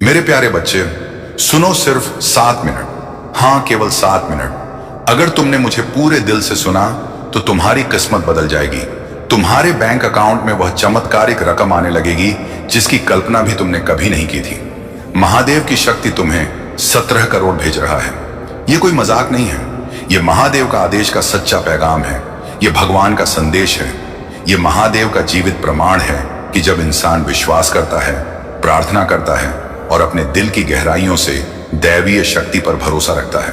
मेरे प्यारे बच्चे, सुनो सिर्फ 7 मिनट, हाँ केवल 7 मिनट। अगर तुमने मुझे पूरे दिल से सुना तो तुम्हारी किस्मत बदल जाएगी। तुम्हारे बैंक अकाउंट में वह चमत्कारिक रकम आने लगेगी जिसकी कल्पना भी तुमने कभी नहीं की थी। महादेव की शक्ति तुम्हें 17 करोड़ भेज रहा है। यह कोई मजाक नहीं है, यह महादेव का आदेश का सच्चा पैगाम है। यह भगवान का संदेश है। यह महादेव का जीवित प्रमाण है कि जब इंसान विश्वास करता है, प्रार्थना करता है और अपने दिल की गहराइयों से दैवीय शक्ति पर भरोसा रखता है,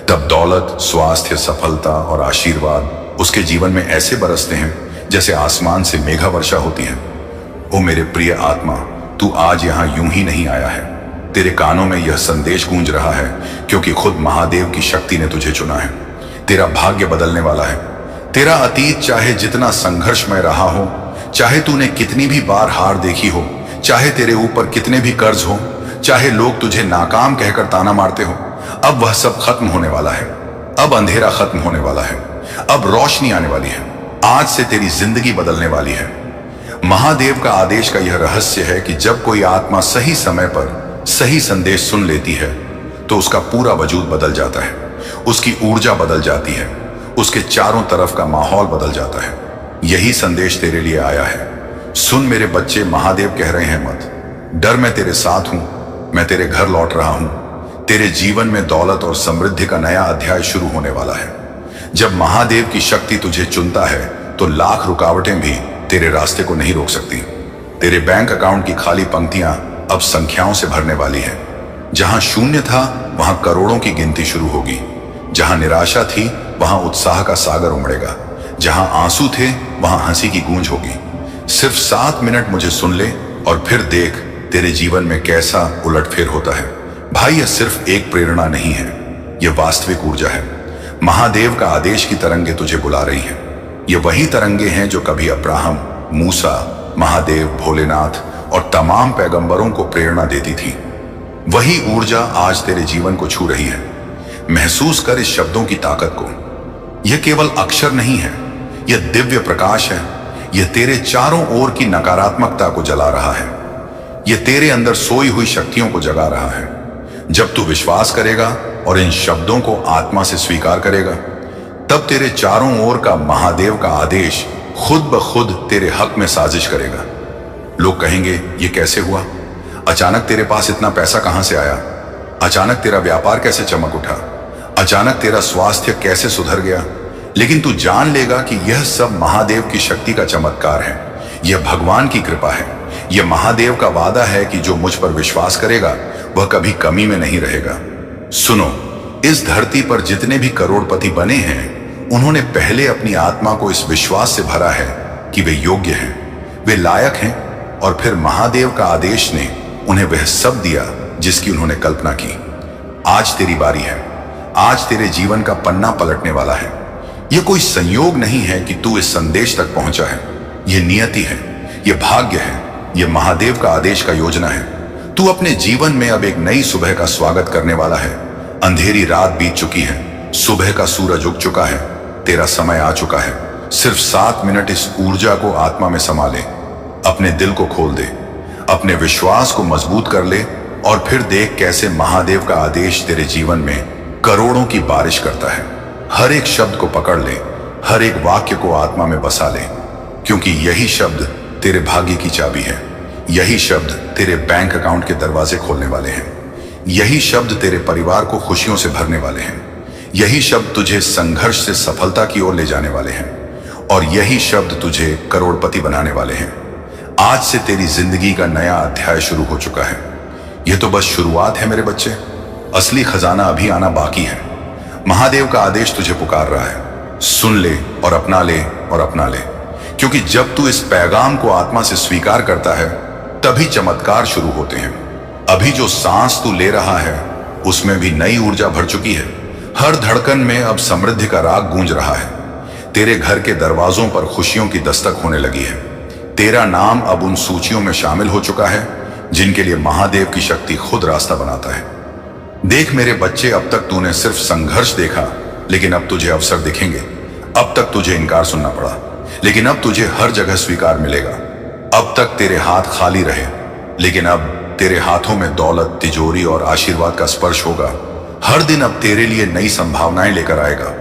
तब दौलत, स्वास्थ्य, सफलता और आशीर्वाद उसके जीवन में ऐसे बरसते हैं जैसे आसमान से मेघा वर्षा होती है। ओ मेरे प्रिय आत्मा, तू आज यहाँ यूं ही नहीं आया है। तेरे कानों में यह संदेश गूंज रहा है क्योंकि खुद महादेव की शक्ति ने तुझे चुना है। तेरा भाग्य बदलने वाला है। तेरा अतीत चाहे जितना संघर्षमय रहा हो, चाहे तूने कितनी भी बार हार देखी हो, चाहे तेरे ऊपर कितने भी कर्ज हो, चाहे लोग तुझे नाकाम कहकर ताना मारते हो, अब वह सब खत्म होने वाला है। अब अंधेरा खत्म होने वाला है। अब रोशनी आने वाली है। आज से तेरी जिंदगी बदलने वाली है। महादेव का आदेश का यह रहस्य है कि जब कोई आत्मा सही समय पर सही संदेश सुन लेती है तो उसका पूरा वजूद बदल जाता है, उसकी ऊर्जा बदल जाती है, उसके चारों तरफ का माहौल बदल जाता है। यही संदेश तेरे लिए आया है। सुन मेरे बच्चे, महादेव कह रहे हैं मत डर, मैं तेरे साथ हूं। मैं तेरे घर लौट रहा हूं। तेरे जीवन में दौलत और समृद्धि का नया अध्याय शुरू होने वाला है। जब महादेव की शक्ति तुझे चुनता है तो लाख रुकावटें भी तेरे रास्ते को नहीं रोक सकती। तेरे बैंक अकाउंट की खाली पंक्तियां अब संख्याओं से भरने वाली है। जहां शून्य था वहां करोड़ों की गिनती शुरू होगी। जहां निराशा थी वहां उत्साह का सागर उमड़ेगा। जहां आंसू थे वहां हंसी की गूंज होगी। सिर्फ 7 मिनट मुझे सुन ले और फिर देख तेरे जीवन में कैसा उलटफेर होता है। भाई, यह सिर्फ एक प्रेरणा नहीं है, यह वास्तविक ऊर्जा है। महादेव का आदेश की तरंगे तुझे बुला रही हैं। ये वही तरंगे हैं जो कभी अब्राहम, मूसा, महादेव, भोलेनाथ और तमाम पैगंबरों को प्रेरणा देती थी। वही ऊर्जा आज तेरे जीवन को छू रही है। महसूस कर इस शब्दों की ताकत को। यह केवल अक्षर नहीं है, यह दिव्य प्रकाश है। यह तेरे चारों ओर की नकारात्मकता को जला रहा है। यह तेरे अंदर सोई हुई शक्तियों को जगा रहा है। जब तू विश्वास करेगा और इन शब्दों को आत्मा से स्वीकार करेगा, तब तेरे चारों ओर का महादेव का आदेश खुद ब खुद तेरे हक में साजिश करेगा। लोग कहेंगे, ये कैसे हुआ? अचानक तेरे पास इतना पैसा कहां से आया? अचानक तेरा व्यापार कैसे चमक उठा? अचानक तेरा स्वास्थ्य कैसे सुधर गया? लेकिन तू जान लेगा कि यह सब महादेव की शक्ति का चमत्कार है। यह भगवान की कृपा है। यह महादेव का वादा है कि जो मुझ पर विश्वास करेगा वह कभी कमी में नहीं रहेगा। सुनो, इस धरती पर जितने भी करोड़पति बने हैं, उन्होंने पहले अपनी आत्मा को इस विश्वास से भरा है कि वे योग्य हैं, वे लायक हैं, और फिर महादेव का आदेश ने उन्हें वह सब दिया जिसकी उन्होंने कल्पना की। आज तेरी बारी है। आज तेरे जीवन का पन्ना पलटने वाला है। यह कोई संयोग नहीं है कि तू इस संदेश तक पहुंचा है। यह नियति है, यह भाग्य है, यह महादेव का आदेश का योजना है। तू अपने जीवन में अब एक नई सुबह का स्वागत करने वाला है। अंधेरी रात बीत चुकी है, सुबह का सूरज उग चुका है, तेरा समय आ चुका है। सिर्फ 7 मिनट इस ऊर्जा को आत्मा में समा ले, अपने दिल को खोल दे, अपने विश्वास को मजबूत कर ले और फिर देख कैसे महादेव का आदेश तेरे जीवन में करोड़ों की बारिश करता है। हर एक शब्द को पकड़ ले, हर एक वाक्य को आत्मा में बसा ले, क्योंकि यही शब्द तेरे भाग्य की चाबी है। यही शब्द तेरे बैंक अकाउंट के दरवाजे खोलने वाले हैं। यही शब्द तेरे परिवार को खुशियों से भरने वाले हैं। यही शब्द तुझे संघर्ष से सफलता की ओर ले जाने वाले हैं और यही शब्द तुझे करोड़पति बनाने वाले हैं। आज से तेरी जिंदगी का नया अध्याय शुरू हो चुका है। यह तो बस शुरुआत है मेरे बच्चे। असली खजाना अभी आना बाकी है। महादेव का आदेश तुझे पुकार रहा है। सुन ले और अपना ले और अपना ले, क्योंकि जब तू इस पैगाम को आत्मा से स्वीकार करता है तभी चमत्कार शुरू होते हैं। अभी जो सांस तू ले रहा है उसमें भी नई ऊर्जा भर चुकी है। हर धड़कन में अब समृद्धि का राग गूंज रहा है। तेरे घर के दरवाजों पर खुशियों की दस्तक होने लगी है। तेरा नाम अब उन सूचियों में शामिल हो चुका है जिनके लिए महादेव की शक्ति खुद रास्ता बनाता है। देख मेरे बच्चे, अब तक तूने सिर्फ संघर्ष देखा, लेकिन अब तुझे अवसर दिखेंगे। अब तक तुझे इनकार सुनना पड़ा, लेकिन अब तुझे हर जगह स्वीकार मिलेगा। अब तक तेरे हाथ खाली रहे, लेकिन अब तेरे हाथों में दौलत, तिजोरी और आशीर्वाद का स्पर्श होगा। हर दिन अब तेरे लिए नई संभावनाएं लेकर आएगा।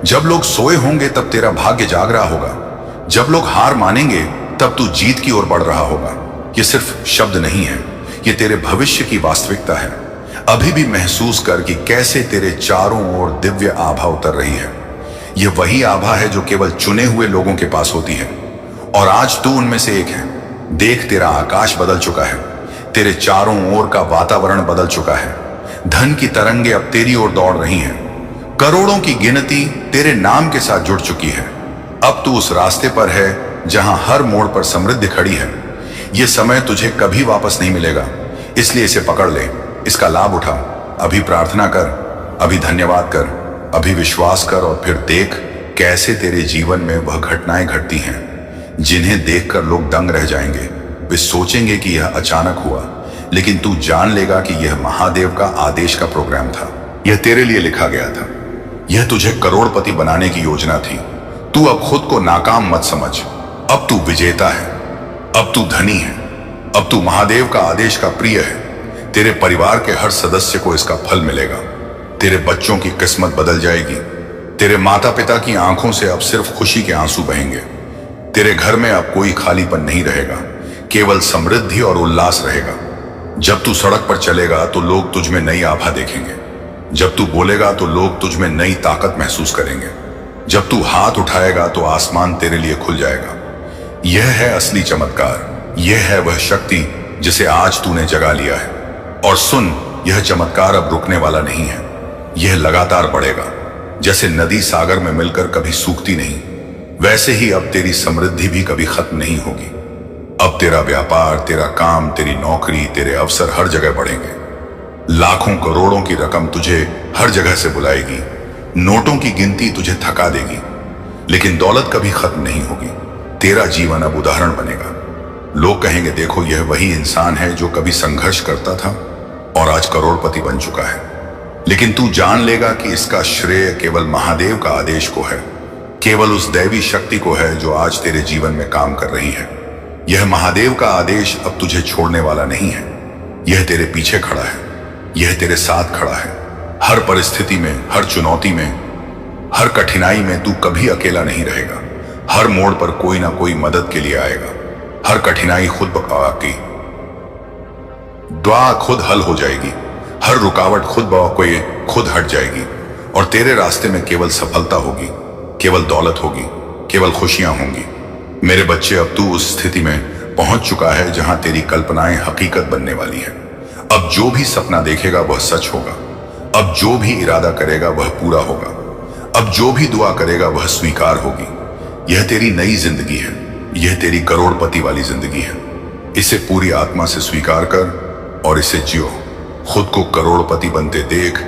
जब लोग सोए होंगे तब तेरा भाग्य जाग रहा होगा। जब लोग हार मानेंगे तब तू जीत की ओर बढ़ रहा होगा। ये सिर्फ शब्द नहीं है, ये तेरे भविष्य की वास्तविकता है। अभी भी महसूस कर कि कैसे तेरे चारों ओर दिव्य आभा उतर रही है। ये वही आभा है जो केवल चुने हुए लोगों के पास होती है, और आज तू उनमें से एक है। देख, तेरा आकाश बदल चुका है, तेरे चारों ओर का वातावरण बदल चुका है। धन की तरंगे अब तेरी ओर दौड़ रही हैं। करोड़ों की गिनती तेरे नाम के साथ जुड़ चुकी है। अब तू उस रास्ते पर है जहां हर मोड़ पर समृद्धि खड़ी है। यह समय तुझे कभी वापस नहीं मिलेगा, इसलिए इसे पकड़ ले, इसका लाभ उठा। अभी प्रार्थना कर, अभी धन्यवाद कर, अभी विश्वास कर, और फिर देख कैसे तेरे जीवन में वह घटनाएं घटती हैं जिन्हें देखकर लोग दंग रह जाएंगे। वे सोचेंगे कि यह अचानक हुआ, लेकिन तू जान लेगा कि यह महादेव का आदेश का प्रोग्राम था। यह तेरे लिए लिखा गया था। यह तुझे करोड़पति बनाने की योजना थी। तू अब खुद को नाकाम मत समझ। अब तू विजेता है, अब तू धनी है, अब तू महादेव का आदेश का प्रिय है। तेरे परिवार के हर सदस्य को इसका फल मिलेगा। तेरे बच्चों की किस्मत बदल जाएगी। तेरे माता पिता की आंखों से अब सिर्फ खुशी के आंसू बहेंगे। तेरे घर में अब कोई खालीपन नहीं रहेगा, केवल समृद्धि और उल्लास रहेगा। जब तू सड़क पर चलेगा तो लोग तुझ में नई आभा देखेंगे। जब तू बोलेगा तो लोग तुझ में नई ताकत महसूस करेंगे। जब तू हाथ उठाएगा तो आसमान तेरे लिए खुल जाएगा। यह है असली चमत्कार। यह है वह शक्ति जिसे आज तूने जगा लिया है। और सुन, यह चमत्कार अब रुकने वाला नहीं है। यह लगातार बढ़ेगा। जैसे नदी सागर में मिलकर कभी सूखती नहीं, वैसे ही अब तेरी समृद्धि भी कभी खत्म नहीं होगी। अब तेरा व्यापार, तेरा काम, तेरी नौकरी, तेरे अवसर हर जगह बढ़ेंगे। लाखों करोड़ों की रकम तुझे हर जगह से बुलाएगी। नोटों की गिनती तुझे थका देगी, लेकिन दौलत कभी खत्म नहीं होगी। तेरा जीवन अब उदाहरण बनेगा। लोग कहेंगे, देखो, यह वही इंसान है जो कभी संघर्ष करता था और आज करोड़पति बन चुका है। लेकिन तू जान लेगा कि इसका श्रेय केवल महादेव का आदेश को है, केवल उस दैवी शक्ति को है जो आज तेरे जीवन में काम कर रही है। यह महादेव का आदेश अब तुझे छोड़ने वाला नहीं है। यह तेरे पीछे खड़ा है, यह तेरे साथ खड़ा है। हर परिस्थिति में, हर चुनौती में, हर कठिनाई में तू कभी अकेला नहीं रहेगा। हर मोड़ पर कोई ना कोई मदद के लिए आएगा। हर कठिनाई खुद की दुआ खुद हल हो जाएगी। हर रुकावट खुद हट जाएगी, और तेरे रास्ते में केवल सफलता होगी, केवल दौलत होगी, केवल खुशियां होंगी। मेरे बच्चे, अब तू उस स्थिति में पहुंच चुका है जहां तेरी कल्पनाएं हकीकत बनने वाली है। अब जो भी सपना देखेगा वह सच होगा। अब जो भी इरादा करेगा वह पूरा होगा। अब जो भी दुआ करेगा वह स्वीकार होगी। यह तेरी नई जिंदगी है। यह तेरी करोड़पति वाली जिंदगी है। इसे पूरी आत्मा से स्वीकार कर और इसे जियो। खुद को करोड़पति बनते देख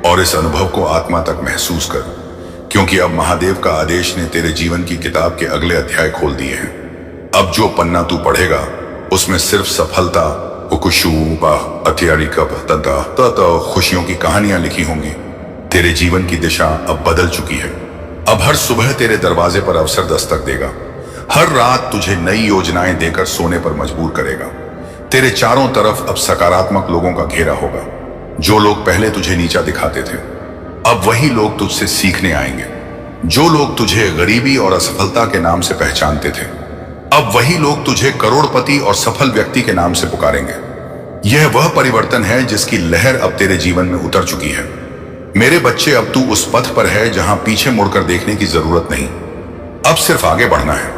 और इस अनुभव को आत्मा तक महसूस कर, क्योंकि अब महादेव का आदेश ने तेरे जीवन की किताब के अगले अध्याय खोल दिए हैं। अब जो पन्ना तू पढ़ेगा उसमें सिर्फ सफलता, खुशियों की कहानियां लिखी होंगी। तेरे जीवन की दिशा अब बदल चुकी है। अब हर सुबह तेरे दरवाजे पर अवसर दस्तक देगा। हर रात तुझे नई योजनाएं देकर सोने पर मजबूर करेगा। तेरे चारों तरफ अब सकारात्मक लोगों का घेरा होगा। जो लोग पहले तुझे नीचा दिखाते थे, अब वही लोग तुझसे सीखने आएंगे। जो लोग तुझे गरीबी और असफलता के नाम से पहचानते थे, अब वही लोग तुझे करोड़पति और सफल व्यक्ति के नाम से पुकारेंगे। यह वह परिवर्तन है जिसकी लहर अब तेरे जीवन में उतर चुकी है। मेरे बच्चे, अब तू उस पथ पर है जहां पीछे मुड़कर देखने की जरूरत नहीं। अब सिर्फ आगे बढ़ना है,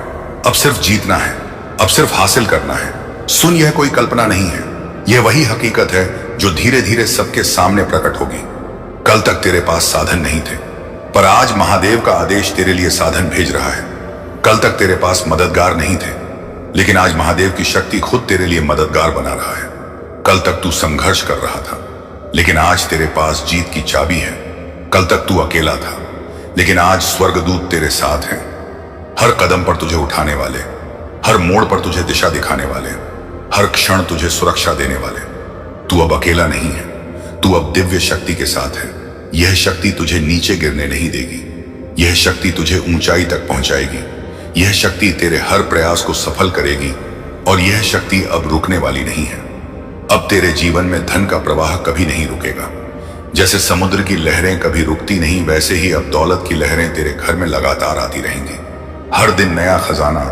अब सिर्फ जीतना है, अब सिर्फ हासिल करना है। सुन, यह कोई कल्पना नहीं है। यह वही हकीकत है जो धीरे धीरे सबके सामने प्रकट होगी। कल तक तेरे पास साधन नहीं थे, पर आज महादेव का आदेश तेरे लिए साधन भेज रहा है। कल तक तेरे पास मददगार नहीं थे, लेकिन आज महादेव की शक्ति खुद तेरे लिए मददगार बना रहा है। कल तक तू संघर्ष कर रहा था, लेकिन आज तेरे पास जीत की चाबी है। कल तक तू अकेला था, लेकिन आज स्वर्गदूत तेरे साथ हैं। हर कदम पर तुझे उठाने वाले, हर मोड़ पर तुझे दिशा दिखाने वाले, हर क्षण तुझे सुरक्षा देने वाले। तू अब अकेला नहीं है, तू अब दिव्य शक्ति के साथ है। यह शक्ति तुझे नीचे गिरने नहीं देगी। यह शक्ति तुझे ऊंचाई तक पहुंचाएगी। यह शक्ति तेरे हर प्रयास को सफल करेगी, और यह शक्ति अब रुकने वाली नहीं है। अब तेरे जीवन में धन का प्रवाह कभी नहीं रुकेगा। जैसे समुद्र की लहरें कभी रुकती नहीं, वैसे ही अब दौलत की लहरें तेरे घर में लगातार आती रहेंगी। हर दिन नया खजाना,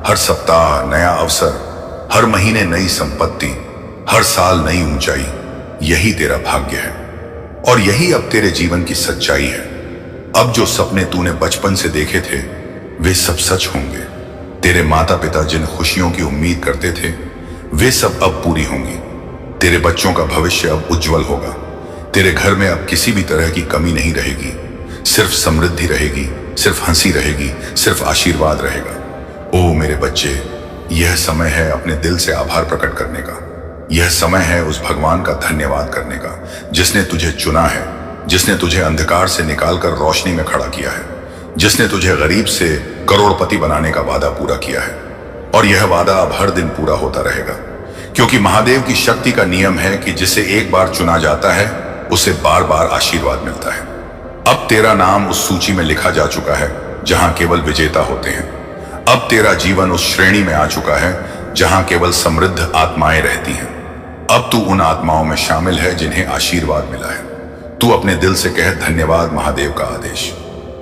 हर सप्ताह नया अवसर, हर महीने नई संपत्ति, हर साल नई ऊंचाई। यही तेरा भाग्य है और यही अब तेरे जीवन की सच्चाई है। अब जो सपने तूने बचपन से देखे थे वे सब सच होंगे। तेरे माता पिता जिन खुशियों की उम्मीद करते थे वे सब अब पूरी होंगी। तेरे बच्चों का भविष्य अब उज्जवल होगा। तेरे घर में अब किसी भी तरह की कमी नहीं रहेगी। सिर्फ समृद्धि रहेगी, सिर्फ हंसी रहेगी, सिर्फ आशीर्वाद रहेगा। ओ मेरे बच्चे, यह समय है अपने दिल से आभार प्रकट करने का। यह समय है उस भगवान का धन्यवाद करने का जिसने तुझे चुना है, जिसने तुझे अंधकार से निकालकर रोशनी में खड़ा किया है, जिसने तुझे गरीब से करोड़पति बनाने का वादा पूरा किया है। और यह वादा अब हर दिन पूरा होता रहेगा, क्योंकि महादेव की शक्ति का नियम है कि जिसे एक बार चुना जाता है उसे बार बार आशीर्वाद मिलता है। अब तेरा नाम उस सूची में लिखा जा चुका है जहां केवल विजेता होते हैं। अब तेरा जीवन उस श्रेणी में आ चुका है जहां केवल समृद्ध आत्माएं रहती हैं। अब तू उन आत्माओं में शामिल है जिन्हें आशीर्वाद मिला है। तू अपने दिल से कह, धन्यवाद महादेव का आदेश,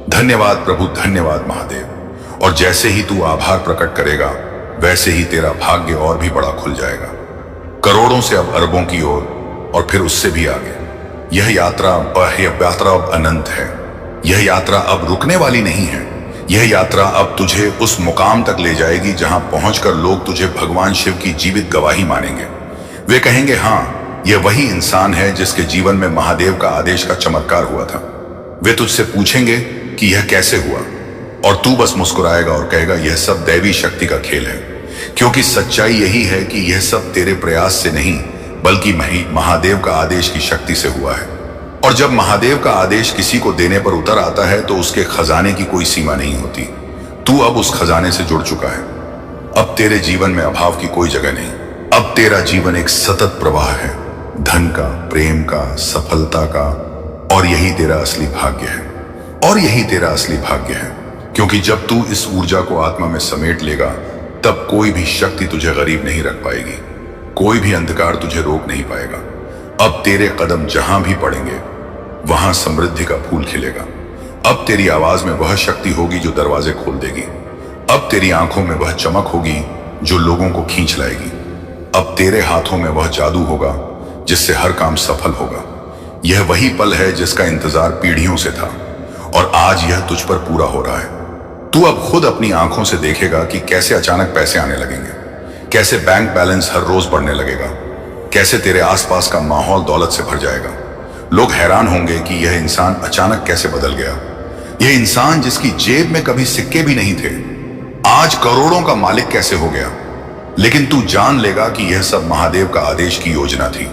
धन्यवाद प्रभु, धन्यवाद महादेव। और जैसे ही तू आभार प्रकट करेगा वैसे ही तेरा भाग्य और भी बड़ा खुल जाएगा, करोड़ों से अब अरबों की ओर और फिर उससे भी आगे। यह यात्रा अब अनंत है। यह यात्रा अब रुकने वाली नहीं है। यह यात्रा अब तुझे उस मुकाम तक ले जाएगी जहां पहुंचकर लोग तुझे भगवान शिव की जीवित गवाही मानेंगे। वे कहेंगे, हाँ, यह वही इंसान है जिसके जीवन में महादेव का आदेश का चमत्कार हुआ था। वे तुझसे पूछेंगे कि यह कैसे हुआ, और तू बस मुस्कुराएगा और कहेगा, यह सब दैवी शक्ति का खेल है। क्योंकि सच्चाई यही है कि यह सब तेरे प्रयास से नहीं बल्कि महादेव का आदेश की शक्ति से हुआ है। और जब महादेव का आदेश किसी को देने पर उतर आता है तो उसके खजाने की कोई सीमा नहीं होती। तू अब उस खजाने से जुड़ चुका है। अब तेरे जीवन में अभाव की कोई जगह नहीं। अब तेरा जीवन एक सतत प्रवाह है, धन का, प्रेम का, सफलता का। और यही तेरा असली भाग्य है। और यही तेरा असली भाग्य है, क्योंकि जब तू इस ऊर्जा को आत्मा में समेट लेगा तब कोई भी शक्ति तुझे गरीब नहीं रख पाएगी, कोई भी अंधकार तुझे रोक नहीं पाएगा। अब तेरे कदम जहां भी पड़ेंगे वहां समृद्धि का फूल खिलेगा। अब तेरी आवाज में वह शक्ति होगी जो दरवाजे खोल देगी। अब तेरी आंखों में वह चमक होगी जो लोगों को खींच लाएगी। अब तेरे हाथों में वह जादू होगा जिससे हर काम सफल होगा। यह वही पल है जिसका इंतजार पीढ़ियों से था और आज यह तुझ पर पूरा हो रहा है। तू अब खुद अपनी आंखों से देखेगा कि कैसे अचानक पैसे आने लगेंगे, कैसे बैंक बैलेंस हर रोज बढ़ने लगेगा, कैसे तेरे आसपास का माहौल दौलत से भर जाएगा। लोग हैरान होंगे कि यह इंसान अचानक कैसे बदल गया। यह इंसान जिसकी जेब में कभी सिक्के भी नहीं थे आज करोड़ों का मालिक कैसे हो गया। लेकिन तू जान लेगा कि यह सब महादेव का आदेश की योजना थी।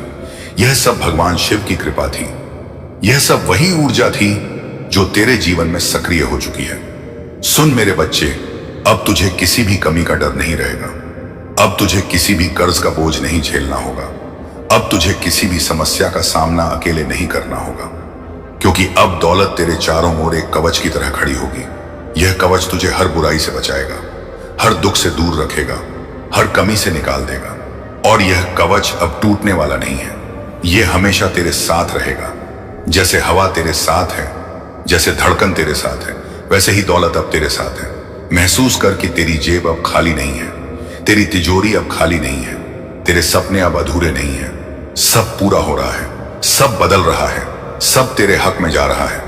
यह सब भगवान शिव की कृपा थी। यह सब वही ऊर्जा थी जो तेरे जीवन में सक्रिय हो चुकी है। सुन मेरे बच्चे, अब तुझे किसी भी कमी का डर नहीं रहेगा। अब तुझे किसी भी कर्ज का बोझ नहीं झेलना होगा। अब तुझे किसी भी समस्या का सामना अकेले नहीं करना होगा, क्योंकि अब दौलत तेरे चारों ओर एक कवच की तरह खड़ी होगी। यह कवच तुझे हर बुराई से बचाएगा, हर दुख से दूर रखेगा, हर कमी से निकाल देगा। और यह कवच अब टूटने वाला नहीं है। यह हमेशा तेरे साथ रहेगा। जैसे हवा तेरे साथ है, जैसे धड़कन तेरे साथ है, वैसे ही दौलत अब तेरे साथ है। महसूस कर कि तेरी जेब अब खाली नहीं है, तेरी तिजोरी अब खाली नहीं है, तेरे सपने अब अधूरे नहीं है। सब पूरा हो रहा है, सब बदल रहा है, सब तेरे हक में जा रहा है।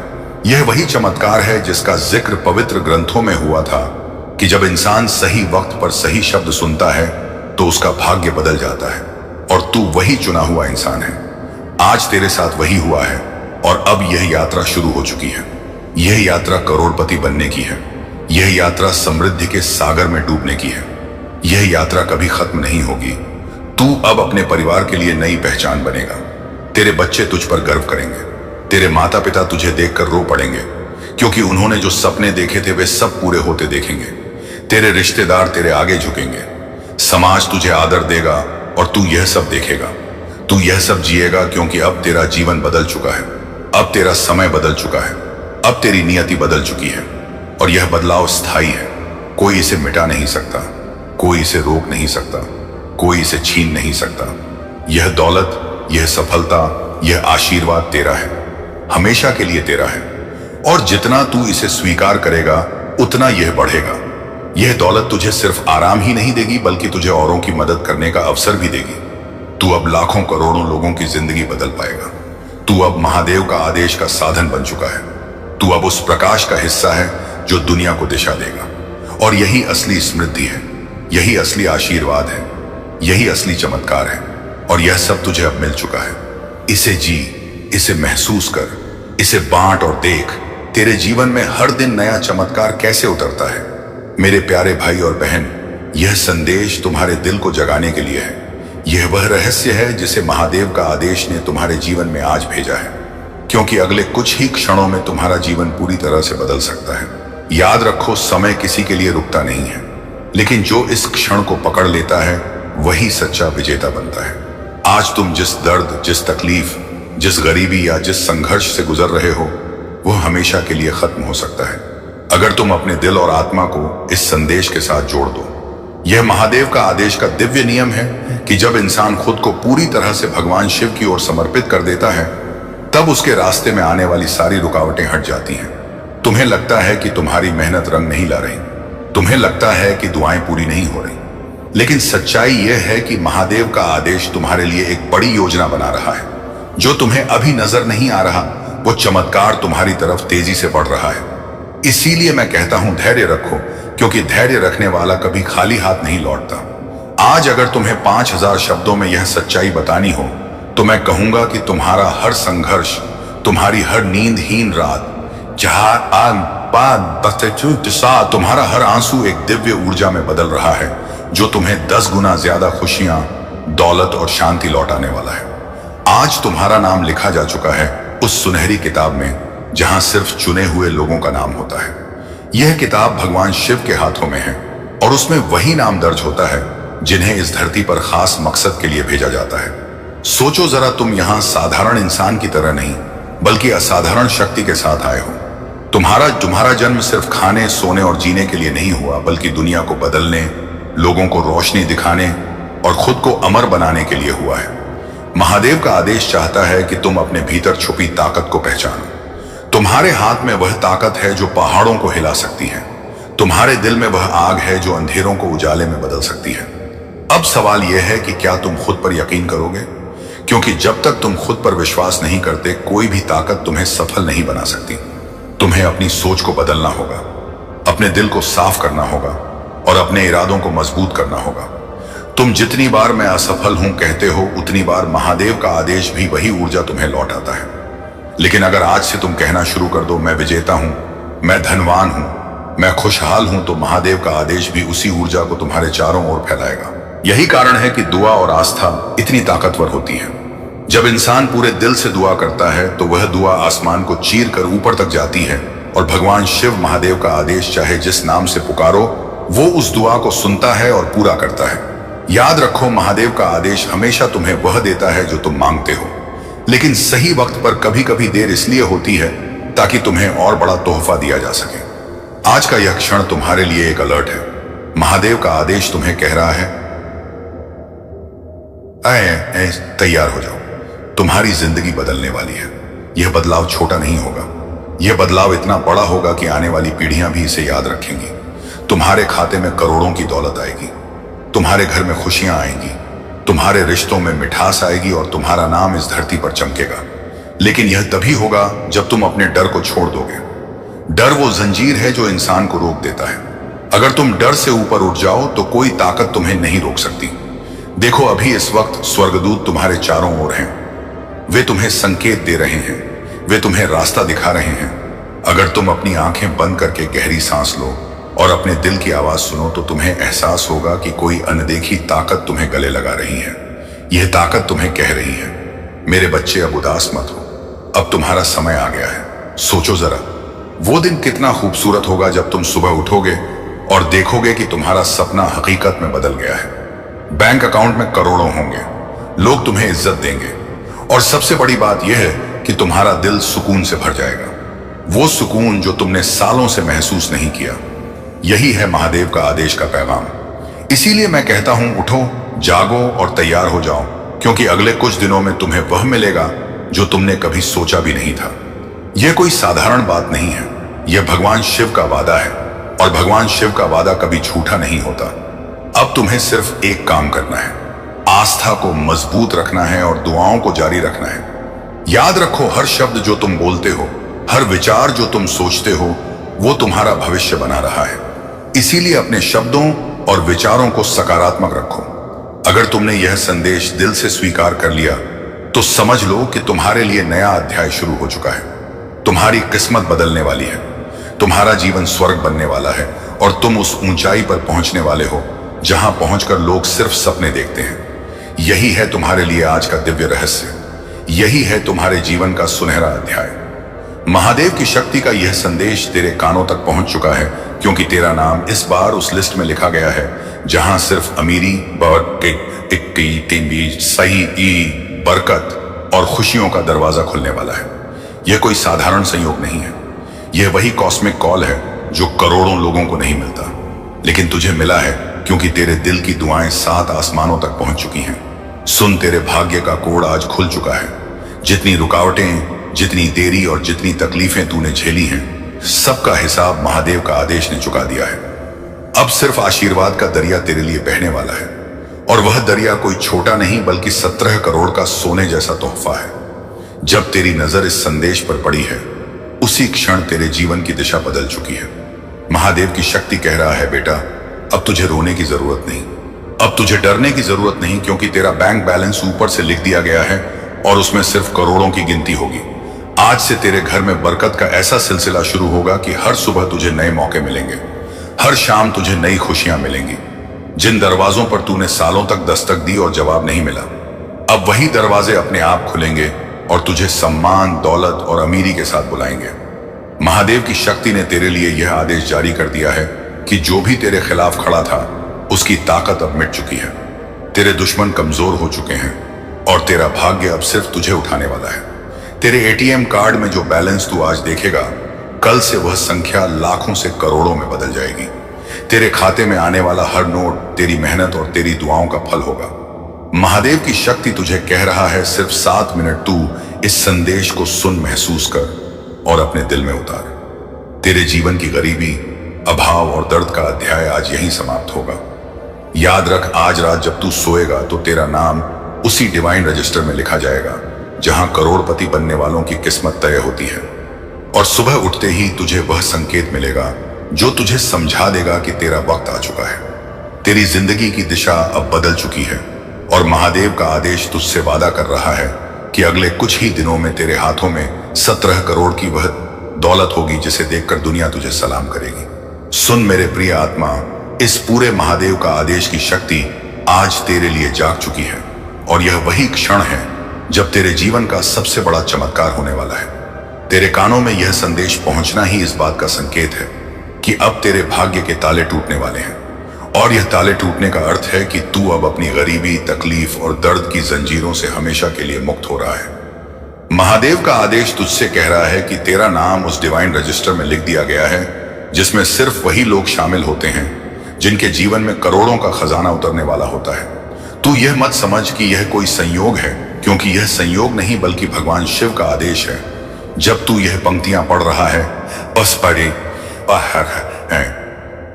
यह वही चमत्कार है जिसका जिक्र पवित्र ग्रंथों में हुआ था कि जब इंसान सही वक्त पर सही शब्द सुनता है तो उसका भाग्य बदल जाता है। और तू वही चुना हुआ इंसान है। आज तेरे साथ वही हुआ है और अब यह यात्रा शुरू हो चुकी है। यह यात्रा करोड़पति बनने की है। यह यात्रा समृद्धि के सागर में डूबने की है। यह यात्रा कभी खत्म नहीं होगी। तू अब अपने परिवार के लिए नई पहचान बनेगा। तेरे बच्चे तुझ पर गर्व करेंगे। तेरे माता पिता तुझे देखकर रो पड़ेंगे, क्योंकि उन्होंने जो सपने देखे थे वे सब पूरे होते देखेंगे। तेरे रिश्तेदार तेरे आगे झुकेंगे। समाज तुझे आदर देगा और तू यह सब देखेगा। तू यह सब जिएगा, क्योंकि अब तेरा जीवन बदल चुका है। अब तेरा समय बदल चुका है। अब तेरी नियति बदल चुकी है और यह बदलाव स्थायी है। कोई इसे मिटा नहीं सकता, कोई इसे रोक नहीं सकता, कोई इसे छीन नहीं सकता। यह दौलत, यह सफलता, यह आशीर्वाद तेरा है, हमेशा के लिए तेरा है। और जितना तू इसे स्वीकार करेगा उतना यह बढ़ेगा। यह दौलत तुझे सिर्फ आराम ही नहीं देगी बल्कि तुझे औरों की मदद करने का अवसर भी देगी। तू अब लाखों करोड़ों लोगों की जिंदगी बदल पाएगा। तू अब महादेव का आदेश का साधन बन चुका है। तू अब उस प्रकाश का हिस्सा है जो दुनिया को दिशा देगा। और यही असली समृद्धि है, यही असली आशीर्वाद है, यही असली चमत्कार है। और यह सब तुझे अब मिल चुका है। इसे जी, इसे महसूस कर, इसे बांट और देख तेरे जीवन में हर दिन नया चमत्कार कैसे उतरता है। मेरे प्यारे भाई और बहन, यह संदेश तुम्हारे दिल को जगाने के लिए है। यह वह रहस्य है जिसे महादेव का आदेश ने तुम्हारे जीवन में आज भेजा है, क्योंकि अगले कुछ ही क्षणों में तुम्हारा जीवन पूरी तरह से बदल सकता है। याद रखो, समय किसी के लिए रुकता नहीं है, लेकिन जो इस क्षण को पकड़ लेता है वही सच्चा विजेता बनता है। आज तुम जिस दर्द, जिस तकलीफ, जिस गरीबी या जिस संघर्ष से गुजर रहे हो, वह हमेशा के लिए खत्म हो सकता है अगर तुम अपने दिल और आत्मा को इस संदेश के साथ जोड़ दो। यह महादेव का आदेश का दिव्य नियम है कि जब इंसान खुद को पूरी तरह से भगवान शिव की ओर समर्पित कर देता है, तब उसके रास्ते में आने वाली सारी रुकावटें हट जाती हैं। तुम्हें लगता है कि तुम्हारी मेहनत रंग नहीं ला रही, तुम्हें लगता है कि दुआएं पूरी नहीं हो रही, लेकिन सच्चाई यह है कि महादेव का आदेश तुम्हारे लिए एक बड़ी योजना बना रहा है। जो तुम्हें अभी नजर नहीं आ रहा, वो चमत्कार तुम्हारी तरफ तेजी से बढ़ रहा है। इसीलिए मैं कहता हूं, धैर्य रखो, क्योंकि धैर्य रखने वाला कभी खाली हाथ नहीं लौटता। आज अगर तुम्हें 5000 शब्दों में यह सच्चाई बतानी हो, तो मैं कहूंगा कि तुम्हारा हर संघर्ष, तुम्हारी हर नींदहीन रात, तुम्हारा हर आंसू एक दिव्य ऊर्जा में बदल रहा है, जो तुम्हें 10 गुना ज्यादा खुशियां, दौलत और शांति लौटाने वाला है। आज तुम्हारा नाम लिखा जा चुका है उस सुनहरी किताब में जहां सिर्फ चुने हुए लोगों का नाम होता है। यह किताब भगवान शिव के हाथों में है और उसमें वही नाम दर्ज होता है जिन्हें इस धरती पर खास मकसद के लिए भेजा जाता है। सोचो जरा, तुम यहां साधारण इंसान की तरह नहीं बल्कि असाधारण शक्ति के साथ आए हो। तुम्हारा जन्म सिर्फ खाने, सोने और जीने के लिए नहीं हुआ, बल्कि दुनिया को बदलने, लोगों को रोशनी दिखाने और खुद को अमर बनाने के लिए हुआ है। महादेव का आदेश चाहता है कि तुम अपने भीतर छुपी ताकत को पहचानो। तुम्हारे हाथ में वह ताकत है जो पहाड़ों को हिला सकती है। तुम्हारे दिल में वह आग है जो अंधेरों को उजाले में बदल सकती है। अब सवाल यह है कि क्या तुम खुद पर यकीन करोगे? क्योंकि जब तक तुम खुद पर विश्वास नहीं करते, कोई भी ताकत तुम्हें सफल नहीं बना सकती। तुम्हें अपनी सोच को बदलना होगा, अपने दिल को साफ करना होगा और अपने इरादों को मजबूत करना होगा। तुम जितनी बार मैं असफल हूं कहते हो, उतनी बार महादेव का आदेश भी वही ऊर्जा तुम्हें लौटाता है। लेकिन अगर आज से तुम कहना शुरू कर दो, मैं विजेता हूं, मैं धनवान हूं, मैं खुशहाल हूं, तो महादेव का आदेश भी उसी ऊर्जा को तुम्हारे चारों ओर फैलाएगा। यही कारण है कि दुआ और आस्था इतनी ताकतवर होती है। जब इंसान पूरे दिल से दुआ करता है तो वह दुआ आसमान को चीर कर ऊपर तक जाती है और भगवान शिव, महादेव का आदेश चाहे जिस नाम से पुकारो, वो उस दुआ को सुनता है और पूरा करता है। याद रखो, महादेव का आदेश हमेशा तुम्हें वह देता है जो तुम मांगते हो, लेकिन सही वक्त पर कभी कभी देर इसलिए होती है ताकि तुम्हें और बड़ा तोहफा दिया जा सके। आज का यह क्षण तुम्हारे लिए एक अलर्ट है। महादेव का आदेश तुम्हें कह रहा है, तैयार हो जाओ, तुम्हारी जिंदगी बदलने वाली है। यह बदलाव छोटा नहीं होगा, यह बदलाव इतना बड़ा होगा कि आने वाली पीढ़ियां भी इसे याद रखेंगी। तुम्हारे खाते में करोड़ों की दौलत आएगी, तुम्हारे घर में खुशियां आएंगी, तुम्हारे रिश्तों में मिठास आएगी और तुम्हारा नाम इस धरती पर चमकेगा। लेकिन यह तभी होगा जब तुम अपने डर को छोड़ दोगे। डर वो जंजीर है जो इंसान को रोक देता है। अगर तुम डर से ऊपर उठ जाओ तो कोई ताकत तुम्हें नहीं रोक सकती। देखो, अभी इस वक्त स्वर्गदूत तुम्हारे चारों ओर हैं। वे तुम्हें संकेत दे रहे हैं, वे तुम्हें रास्ता दिखा रहे हैं। अगर तुम अपनी आंखें बंद करके गहरी सांस लो और अपने दिल की आवाज सुनो, तो तुम्हें एहसास होगा कि कोई अनदेखी ताकत तुम्हें गले लगा रही है। यह ताकत तुम्हें कह रही है, मेरे बच्चे, अब उदास मत हो, अब तुम्हारा समय आ गया है। सोचो जरा, वो दिन कितना खूबसूरत होगा जब तुम सुबह उठोगे और देखोगे कि तुम्हारा सपना हकीकत में बदल गया है। बैंक अकाउंट में करोड़ों होंगे, लोग तुम्हें इज्जत देंगे और सबसे बड़ी बात यह है कि तुम्हारा दिल सुकून से भर जाएगा। वो सुकून जो तुमने सालों से महसूस नहीं किया। यही है महादेव का आदेश का पैगाम। इसीलिए मैं कहता हूं, उठो, जागो और तैयार हो जाओ, क्योंकि अगले कुछ दिनों में तुम्हें वह मिलेगा जो तुमने कभी सोचा भी नहीं था। यह कोई साधारण बात नहीं है, यह भगवान शिव का वादा है, और भगवान शिव का वादा कभी झूठा नहीं होता। अब तुम्हें सिर्फ एक काम करना है, आस्था को मजबूत रखना है और दुआओं को जारी रखना है। याद रखो, हर शब्द जो तुम बोलते हो, हर विचार जो तुम सोचते हो, वो तुम्हारा भविष्य बना रहा है। इसीलिए अपने शब्दों और विचारों को सकारात्मक रखो। अगर तुमने यह संदेश दिल से स्वीकार कर लिया तो समझ लो कि तुम्हारे लिए नया अध्याय शुरू हो चुका है। तुम्हारी किस्मत बदलने वाली है, तुम्हारा जीवन स्वर्ग बनने वाला है, और तुम उस ऊंचाई पर पहुंचने वाले हो जहां पहुंचकर लोग सिर्फ सपने देखते हैं। यही है तुम्हारे लिए आज का दिव्य रहस्य, यही है तुम्हारे जीवन का सुनहरा अध्याय। महादेव की शक्ति का यह संदेश तेरे कानों तक पहुंच चुका है, क्योंकि तेरा नाम इस बार उस लिस्ट में लिखा गया है जहां सिर्फ अमीरी, सही बरकत और खुशियों का दरवाजा खुलने वाला है। यह कोई साधारण संयोग नहीं है, यह वही कॉस्मिक कॉल है जो करोड़ों लोगों को नहीं मिलता, लेकिन तुझे मिला है क्योंकि तेरे दिल की दुआएं 7 आसमानों तक पहुंच चुकी हैं। सुन, तेरे भाग्य का कोड आज खुल चुका है। जितनी रुकावटें, जितनी देरी और जितनी तकलीफें तूने झेली हैं, सबका हिसाब महादेव का आदेश ने चुका दिया है। अब सिर्फ आशीर्वाद का दरिया तेरे लिए बहने वाला है, और वह दरिया कोई छोटा नहीं बल्कि 17 करोड़ का सोने जैसा तोहफा है। जब तेरी नजर इस संदेश पर पड़ी है, उसी क्षण तेरे जीवन की दिशा बदल चुकी है। महादेव की शक्ति कह रहा है, बेटा, अब तुझे रोने की जरूरत नहीं, अब तुझे डरने की जरूरत नहीं, क्योंकि तेरा बैंक बैलेंस ऊपर से लिख दिया गया है और उसमें सिर्फ करोड़ों की गिनती होगी। आज से तेरे घर में बरकत का ऐसा सिलसिला शुरू होगा कि हर सुबह तुझे नए मौके मिलेंगे, हर शाम तुझे नई खुशियां मिलेंगी। जिन दरवाजों पर तूने सालों तक दस्तक दी और जवाब नहीं मिला, अब वही दरवाजे अपने आप खुलेंगे और तुझे सम्मान, दौलत और अमीरी के साथ बुलाएंगे। महादेव की शक्ति ने तेरे लिए यह आदेश जारी कर दिया है कि जो भी तेरे खिलाफ खड़ा था, उसकी ताकत अब मिट चुकी है। तेरे दुश्मन कमजोर हो चुके हैं और तेरा भाग्य अब सिर्फ तुझे उठाने वाला है। तेरे एटीएम कार्ड में जो बैलेंस तू आज देखेगा, कल से वह संख्या लाखों से करोड़ों में बदल जाएगी। तेरे खाते में आने वाला हर नोट तेरी मेहनत और तेरी दुआओं का फल होगा। महादेव की शक्ति तुझे कह रहा है, सिर्फ 7 मिनट तू इस संदेश को सुन, महसूस कर और अपने दिल में उतार। तेरे जीवन की गरीबी, अभाव और दर्द का अध्याय आज यहीं समाप्त होगा। याद रख, आज रात जब तू सोएगा तो तेरा नाम उसी डिवाइन रजिस्टर में लिखा जाएगा जहां करोड़पति बनने वालों की किस्मत तय होती है। और सुबह उठते ही तुझे वह संकेत मिलेगा जो तुझे समझा देगा कि तेरा वक्त आ चुका है। तेरी जिंदगी की दिशा अब बदल चुकी है और महादेव का आदेश तुझसे वादा कर रहा है कि अगले कुछ ही दिनों में तेरे हाथों में 17 करोड़ की वह दौलत होगी जिसे देखकर दुनिया तुझे सलाम करेगी। सुन मेरे प्रिय आत्मा, इस पूरे महादेव का आदेश की शक्ति आज तेरे लिए जाग चुकी है, और यह वही क्षण है जब तेरे जीवन का सबसे बड़ा चमत्कार होने वाला है। तेरे कानों में यह संदेश पहुंचना ही इस बात का संकेत है कि अब तेरे भाग्य के ताले टूटने वाले हैं, और यह ताले टूटने का अर्थ है कि तू अब अपनी गरीबी, तकलीफ और दर्द की जंजीरों से हमेशा के लिए मुक्त हो रहा है। महादेव का आदेश तुझसे कह रहा है कि तेरा नाम उस डिवाइन रजिस्टर में लिख दिया गया है जिसमें सिर्फ वही लोग शामिल होते हैं जिनके जीवन में करोड़ों का खजाना उतरने वाला होता है। तू यह मत समझ कि यह कोई संयोग है, क्योंकि यह संयोग नहीं बल्कि भगवान शिव का आदेश है। जब तू यह पंक्तियां पढ़ रहा है, बस पढ़े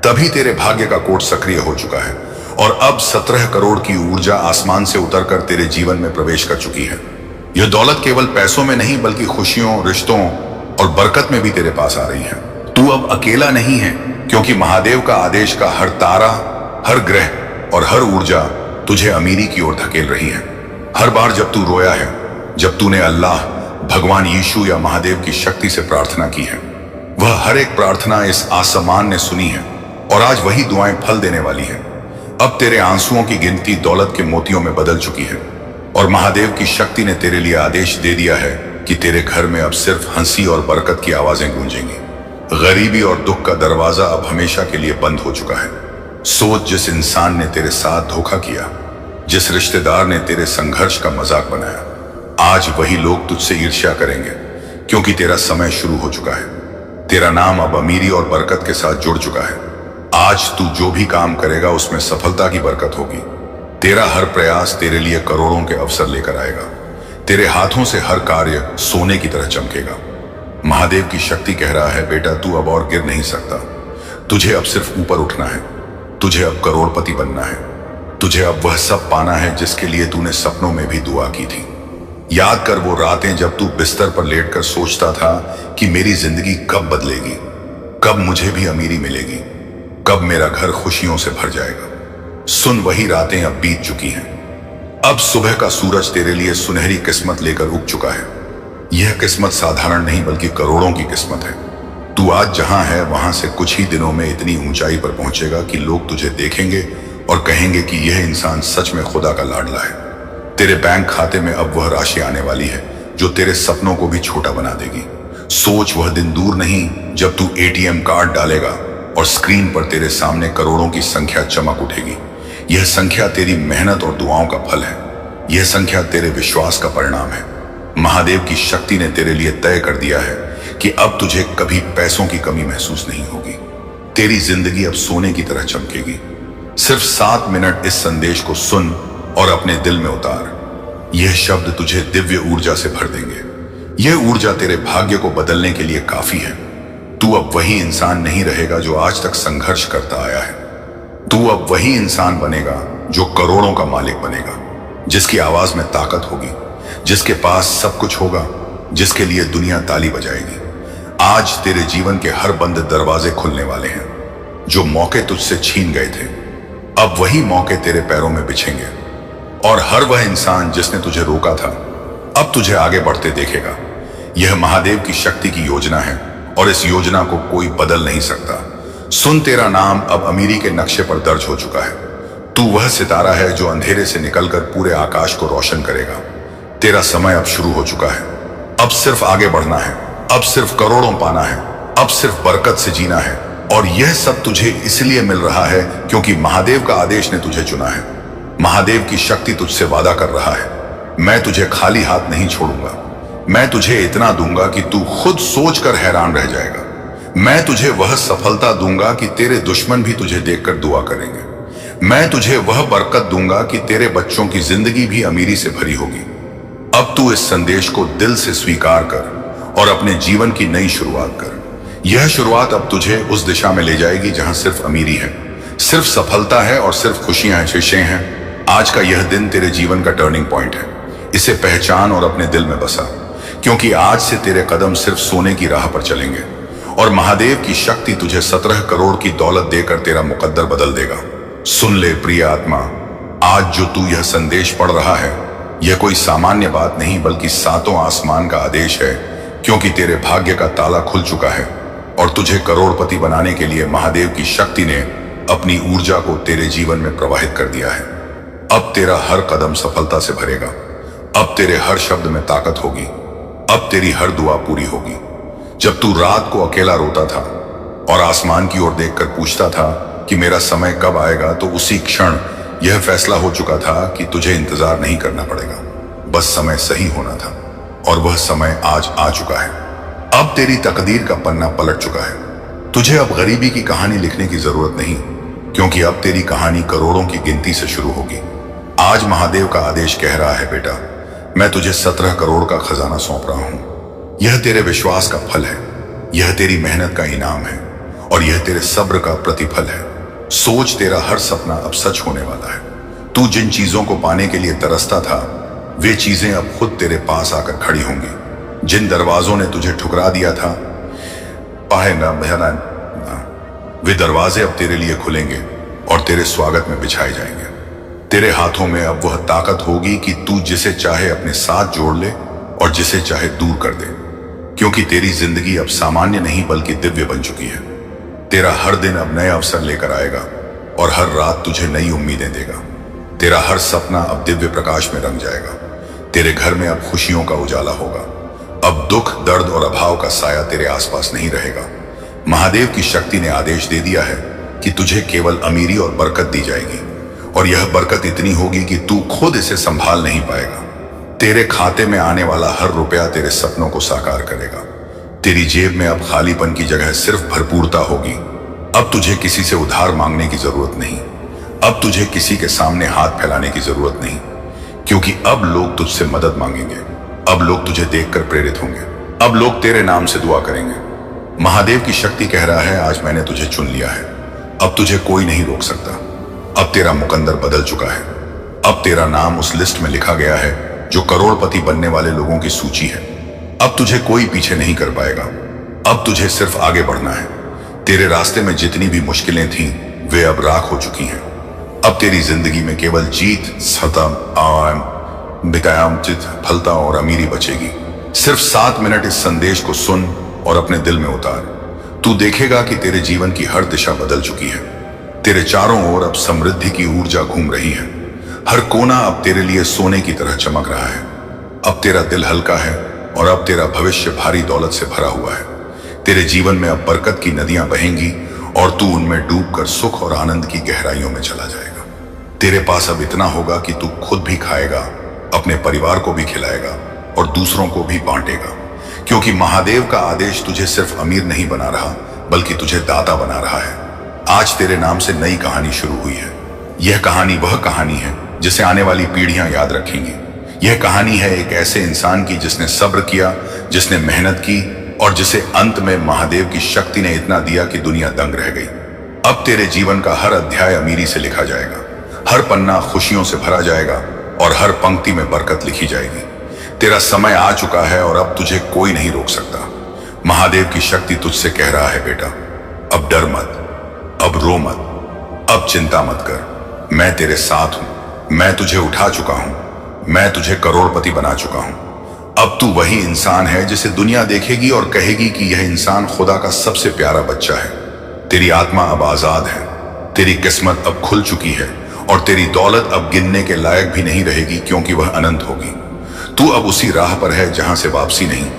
तभी तेरे भाग्य का कोड सक्रिय हो चुका है, और अब 17 करोड़ की ऊर्जा आसमान से उतरकर तेरे जीवन में प्रवेश कर चुकी है। यह दौलत केवल पैसों में नहीं बल्कि खुशियों, रिश्तों और बरकत में भी तेरे पास आ रही है। तू अब अकेला नहीं है, क्योंकि महादेव का आदेश का हर तारा, हर ग्रह और हर ऊर्जा तुझे अमीरी की ओर धकेल रही है। हर बार जब तू रोया है, जब तूने अल्लाह, भगवान यीशु या महादेव की शक्ति से प्रार्थना की है, वह हर एक प्रार्थना इस आसमान ने सुनी है, और आज वही दुआएं फल देने वाली हैं। अब तेरे आंसुओं की गिनती दौलत के मोतियों में बदल चुकी है, और महादेव की शक्ति ने तेरे लिए आदेश दे दिया है कि तेरे घर में अब सिर्फ हंसी और बरकत की आवाजें गूंजेंगी। गरीबी और दुख का दरवाजा अब हमेशा के लिए बंद हो चुका है। सोच, जिस इंसान ने तेरे साथ धोखा किया, जिस रिश्तेदार ने तेरे संघर्ष का मजाक बनाया, आज वही लोग तुझसे ईर्ष्या करेंगे, क्योंकि तेरा समय शुरू हो चुका है। तेरा नाम अब अमीरी और बरकत के साथ जुड़ चुका है। आज तू जो भी काम करेगा उसमें सफलता की बरकत होगी। तेरा हर प्रयास तेरे लिए करोड़ों के अवसर लेकर आएगा। तेरे हाथों से हर कार्य सोने की तरह चमकेगा। महादेव की शक्ति कह रहा है, बेटा तू अब और गिर नहीं सकता। तुझे अब सिर्फ ऊपर उठना है। तुझे अब करोड़पति बनना है। तुझे अब वह सब पाना है जिसके लिए तूने सपनों में भी दुआ की थी। याद कर वो रातें जब तू बिस्तर पर लेटकर सोचता था कि मेरी जिंदगी कब बदलेगी, कब मुझे भी अमीरी मिलेगी, कब मेरा घर खुशियों से भर जाएगा। सुन, वही रातें अब बीत चुकी हैं। अब सुबह का सूरज तेरे लिए सुनहरी किस्मत लेकर उग चुका है। यह किस्मत साधारण नहीं बल्कि करोड़ों की किस्मत है। तू आज जहां है वहां से कुछ ही दिनों में इतनी ऊंचाई पर पहुंचेगा कि लोग तुझे देखेंगे और कहेंगे कि यह इंसान सच में खुदा का लाडला है। तेरे बैंक खाते में अब वह राशि आने वाली है जो तेरे सपनों को भी छोटा बना देगी। सोच, वह दिन दूर नहीं जब तू एटीएम कार्ड डालेगा और स्क्रीन पर तेरे सामने करोड़ों की संख्या चमक उठेगी। यह संख्या तेरी मेहनत और दुआओं का फल है। यह संख्या तेरे विश्वास का परिणाम है। महादेव की शक्ति ने तेरे लिए तय कर दिया है कि अब तुझे कभी पैसों की कमी महसूस नहीं होगी। तेरी जिंदगी अब सोने की तरह चमकेगी। सिर्फ 7 मिनट इस संदेश को सुन और अपने दिल में उतार। यह शब्द तुझे दिव्य ऊर्जा से भर देंगे। यह ऊर्जा तेरे भाग्य को बदलने के लिए काफी है। तू अब वही इंसान नहीं रहेगा जो आज तक संघर्ष करता आया है। तू अब वही इंसान बनेगा जो करोड़ों का मालिक बनेगा, जिसकी आवाज में ताकत होगी, जिसके पास सब कुछ होगा, जिसके लिए दुनिया ताली बजाएगी। आज तेरे जीवन के हर बंद दरवाजे खुलने वाले हैं। जो मौके तुझसे छीन गए थे, अब वही मौके तेरे पैरों में बिछेंगे। और हर वह इंसान जिसने तुझे रोका था, अब तुझे आगे बढ़ते देखेगा। यह महादेव की शक्ति की योजना है और इस योजना को कोई बदल नहीं सकता। सुन, तेरा नाम अब अमीरी के नक्शे पर दर्ज हो चुका है। तू वह सितारा है जो अंधेरे से निकलकर पूरे आकाश को रोशन करेगा। तेरा समय अब शुरू हो चुका है। अब सिर्फ आगे बढ़ना है। अब सिर्फ करोड़ों पाना है। अब सिर्फ बरकत से जीना है। और यह सब तुझे इसलिए मिल रहा है क्योंकि महादेव का आदेश ने तुझे चुना है। महादेव की शक्ति तुझसे वादा कर रहा है, मैं तुझे खाली हाथ नहीं छोड़ूंगा। मैं तुझे इतना दूंगा कि तू खुद सोचकर हैरान रह जाएगा। मैं तुझे वह सफलता दूंगा कि तेरे दुश्मन भी तुझे देखकर दुआ करेंगे। मैं तुझे वह बरकत दूंगा कि तेरे बच्चों की जिंदगी भी अमीरी से भरी होगी। अब तू इस संदेश को दिल से स्वीकार कर और अपने जीवन की नई शुरुआत कर। यह शुरुआत अब तुझे उस दिशा में ले जाएगी जहां सिर्फ अमीरी है, सिर्फ सफलता है और सिर्फ खुशियां शीशे हैं। आज का यह दिन तेरे जीवन का टर्निंग पॉइंट है। इसे पहचान और अपने दिल में बसा, क्योंकि आज से तेरे कदम सिर्फ सोने की राह पर चलेंगे और महादेव की शक्ति तुझे 17 करोड़ की दौलत देकर तेरा मुकद्दर बदल देगा। सुन ले प्रिय आत्मा, आज जो तू यह संदेश पढ़ रहा है, यह कोई सामान्य बात नहीं बल्कि 7वें आसमान का आदेश है, क्योंकि तेरे भाग्य का ताला खुल चुका है और तुझे करोड़पति बनाने के लिए महादेव की शक्ति ने अपनी ऊर्जा को तेरे जीवन में प्रवाहित कर दिया है। अब तेरा हर कदम सफलता से भरेगा। अब तेरे हर शब्द में ताकत होगी। अब तेरी हर दुआ पूरी होगी। जब तू रात को अकेला रोता था और आसमान की ओर देखकर पूछता था कि मेरा समय कब आएगा, तो उसी क्षण यह फैसला हो चुका था कि तुझे इंतजार नहीं करना पड़ेगा, बस समय सही होना था। और वह समय आज आ चुका है। अब तेरी तकदीर का पन्ना पलट चुका है। तुझे अब गरीबी की कहानी लिखने की जरूरत नहीं, क्योंकि अब तेरी कहानी करोड़ों की गिनती से शुरू होगी। आज महादेव का आदेश कह रहा है, बेटा मैं तुझे 17 करोड़ का खजाना सौंप रहा हूं। यह तेरे विश्वास का फल है, यह तेरी मेहनत का इनाम है और यह तेरे सब्र का प्रतिफल है। सोच, तेरा हर सपना अब सच होने वाला है। तू जिन चीजों को पाने के लिए तरसता था, वे चीजें अब खुद तेरे पास आकर खड़ी होंगी। जिन दरवाजों ने तुझे ठुकरा दिया था, वे दरवाजे अब तेरे लिए खुलेंगे और तेरे स्वागत में बिछाए जाएंगे। तेरे हाथों में अब वह ताकत होगी कि तू जिसे चाहे अपने साथ जोड़ ले और जिसे चाहे दूर कर दे, क्योंकि तेरी जिंदगी अब सामान्य नहीं बल्कि दिव्य बन चुकी है। तेरा हर दिन अब नए अवसर लेकर आएगा और हर रात तुझे नई उम्मीदें देगा। तेरा हर सपना अब दिव्य प्रकाश में रंग जाएगा। तेरे घर में अब खुशियों का उजाला होगा। अब दुख, दर्द और अभाव का साया तेरे आसपास नहीं रहेगा। महादेव की शक्ति ने आदेश दे दिया है कि तुझे केवल अमीरी और बरकत दी जाएगी, और यह बरकत इतनी होगी कि तू खुद इसे संभाल नहीं पाएगा। तेरे खाते में आने वाला हर रुपया तेरे सपनों को साकार करेगा। तेरी जेब में अब खालीपन की जगह सिर्फ भरपूरता होगी। अब तुझे किसी से उधार मांगने की जरूरत नहीं। अब तुझे किसी के सामने हाथ फैलाने की जरूरत नहीं, क्योंकि अब लोग तुझसे मदद मांगेंगे। अब लोग तुझे देखकर प्रेरित होंगे। अब लोग तेरे नाम से दुआ करेंगे। महादेव की शक्ति कह रहा है, आज मैंने तुझे चुन लिया है। अब तुझे कोई नहीं रोक सकता। अब तेरा मुकद्दर बदल चुका है। अब तेरा नाम उस लिस्ट में लिखा गया है जो करोड़पति बनने वाले लोगों की सूची है। अब तुझे कोई पीछे नहीं कर पाएगा। अब तुझे सिर्फ आगे बढ़ना है। तेरे रास्ते में जितनी भी मुश्किलें थीं, वे अब राख हो चुकी हैं। अब तेरी जिंदगी में केवल जीत, सतम, फलता और अमीरी बचेगी। सिर्फ 7 मिनट इस संदेश को सुन और अपने दिल में उतार। तू देखेगा कि तेरे जीवन की हर दिशा बदल चुकी है। तेरे चारों ओर अब समृद्धि की ऊर्जा घूम रही है। हर कोना अब तेरे लिए सोने की तरह चमक रहा है। अब तेरा दिल हल्का है और अब तेरा भविष्य भारी दौलत से भरा हुआ है। तेरे जीवन में अब बरकत की नदियां बहेंगी और तू उनमें डूबकर सुख और आनंद की गहराइयों में चला जाएगा। तेरे पास अब इतना होगा कि तू खुद भी खाएगा, अपने परिवार को भी खिलाएगा और दूसरों को भी बांटेगा, क्योंकि महादेव का आदेश तुझे सिर्फ अमीर नहीं बना रहा, बल्कि तुझे दाता बना रहा है। आज तेरे नाम से नई कहानी शुरू हुई है। यह कहानी वह कहानी है जिसे आने वाली पीढ़ियां याद रखेंगी। यह कहानी है एक ऐसे इंसान की जिसने सब्र किया, जिसने मेहनत की और जिसे अंत में महादेव की शक्ति ने इतना दिया कि दुनिया दंग रह गई। अब तेरे जीवन का हर अध्याय अमीरी से लिखा जाएगा, हर पन्ना खुशियों से भरा जाएगा और हर पंक्ति में बरकत लिखी जाएगी। तेरा समय आ चुका है और अब तुझे कोई नहीं रोक सकता। महादेव की शक्ति तुझसे कह रहा है, बेटा, अब डर मत, अब रो मत, अब चिंता मत कर। मैं तेरे साथ हूं। मैं तुझे उठा चुका हूं। मैं तुझे करोड़पति बना चुका हूं। अब तू वही इंसान है जिसे दुनिया देखेगी और कहेगी कि यह इंसान खुदा का सबसे प्यारा बच्चा है। तेरी आत्मा अब आजाद है। तेरी किस्मत अब खुल चुकी है और तेरी दौलत अब गिनने के लायक भी नहीं रहेगी, क्योंकि वह अनंत होगी। तू अब उसी राह पर है जहां से वापसी नहीं।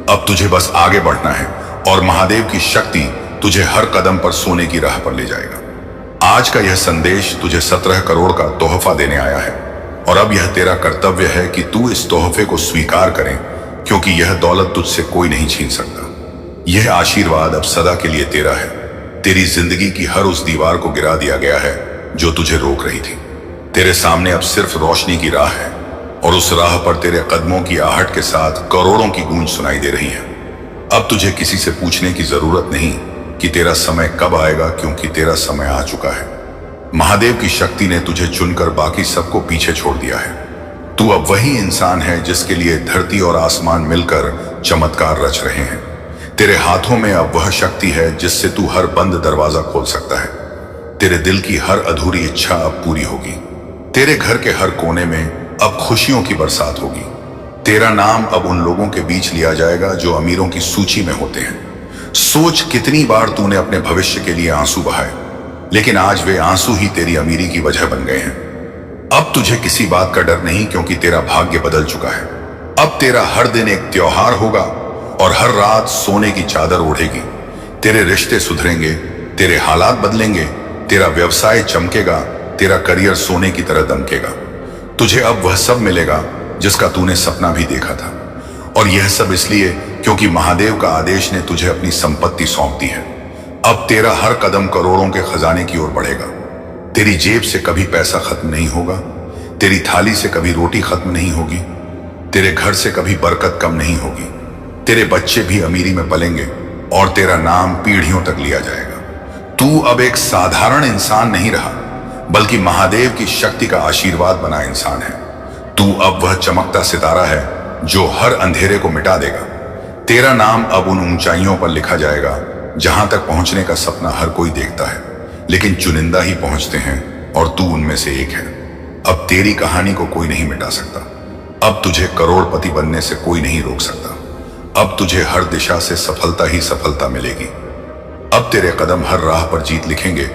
अब तुझे बस आगे बढ़ना है और महादेव की शक्ति तुझे हर कदम पर सोने की राह पर ले जाएगा। आज का यह संदेश तुझे 17 करोड़ का तोहफा देने आया है और अब यह तेरा कर्तव्य है कि तू इस तोहफे को स्वीकार करें, क्योंकि यह दौलत तुझसे कोई नहीं छीन सकता। यह आशीर्वाद अब सदा के लिए तेरा है। तेरी जिंदगी की हर उस दीवार को गिरा दिया गया है जो तुझे रोक रही थी। तेरे सामने अब सिर्फ रोशनी की राह है और उस राह पर तेरे कदमों की आहट के साथ करोड़ों की गूंज सुनाई दे रही है। अब तुझे किसी से पूछने की जरूरत नहीं कि तेरा समय कब आएगा, क्योंकि तेरा समय आ चुका है। महादेव की शक्ति ने तुझे चुनकर बाकी सबको पीछे छोड़ दिया है। तू अब वही इंसान है जिसके लिए धरती और आसमान मिलकर चमत्कार रच रहे हैं। तेरे हाथों में अब वह शक्ति है जिससे तू हर बंद दरवाजा खोल सकता है। तेरे दिल की हर अधूरी इच्छा अब पूरी होगी। तेरे घर के हर कोने में अब खुशियों की बरसात होगी। तेरा नाम अब उन लोगों के बीच लिया जाएगा जो अमीरों की सूची में होते हैं। सोच, कितनी बार तूने अपने भविष्य के लिए आंसू बहाए, लेकिन आज वे आंसू ही तेरी अमीरी की वजह बन गए हैं। अब तुझे किसी बात का डर नहीं, क्योंकि तेरा भाग्य बदल चुका है। अब तेरा हर दिन एक त्योहार होगा और हर रात सोने की चादर ओढ़ेगी। तेरे रिश्ते सुधरेंगे, तेरे हालात बदलेंगे, तेरा व्यवसाय चमकेगा, तेरा करियर सोने की तरह दमकेगा। तुझे अब वह सब मिलेगा जिसका तूने सपना भी देखा था, और यह सब इसलिए क्योंकि महादेव का आदेश ने तुझे अपनी संपत्ति सौंप दी है। अब तेरा हर कदम करोड़ों के खजाने की ओर बढ़ेगा। तेरी जेब से कभी पैसा खत्म नहीं होगा, तेरी थाली से कभी रोटी खत्म नहीं होगी, तेरे घर से कभी बरकत कम नहीं होगी। तेरे बच्चे भी अमीरी में पलेंगे और तेरा नाम पीढ़ियों तक लिया जाएगा। तू अब एक साधारण इंसान नहीं रहा, बल्कि महादेव की शक्ति का आशीर्वाद बना इंसान है। तू अब वह चमकता सितारा है जो हर अंधेरे को मिटा देगा। तेरा नाम अब उन ऊंचाइयों पर लिखा जाएगा जहां तक पहुंचने का सपना हर कोई देखता है, लेकिन चुनिंदा ही पहुंचते हैं और तू उनमें से एक है। अब तेरी कहानी को कोई नहीं मिटा सकता। अब तुझे करोड़पति बनने से कोई नहीं रोक सकता। अब तुझे हर दिशा से सफलता ही सफलता मिलेगी। अब तेरे कदम हर राह पर जीत लिखेंगे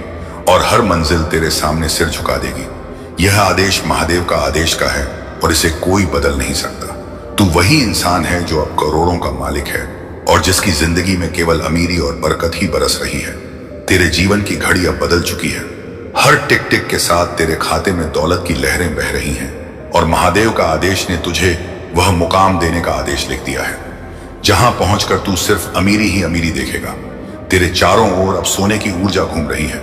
और हर मंजिल तेरे सामने सिर झुका देगी। यह आदेश महादेव का आदेश का है और इसे कोई बदल नहीं सकता। तू वही इंसान है जो अब करोड़ों का मालिक है और जिसकी जिंदगी में केवल अमीरी और बरकत ही बरस रही है। तेरे जीवन की घड़ी अब बदल चुकी है। हर टिक टिक के साथ तेरे खाते में दौलत की लहरें बह रही हैं और महादेव का आदेश ने तुझे वह मुकाम देने का आदेश लिख दिया है जहां पहुंचकर तू सिर्फ अमीरी ही अमीरी देखेगा। तेरे चारों ओर अब सोने की ऊर्जा घूम रही है।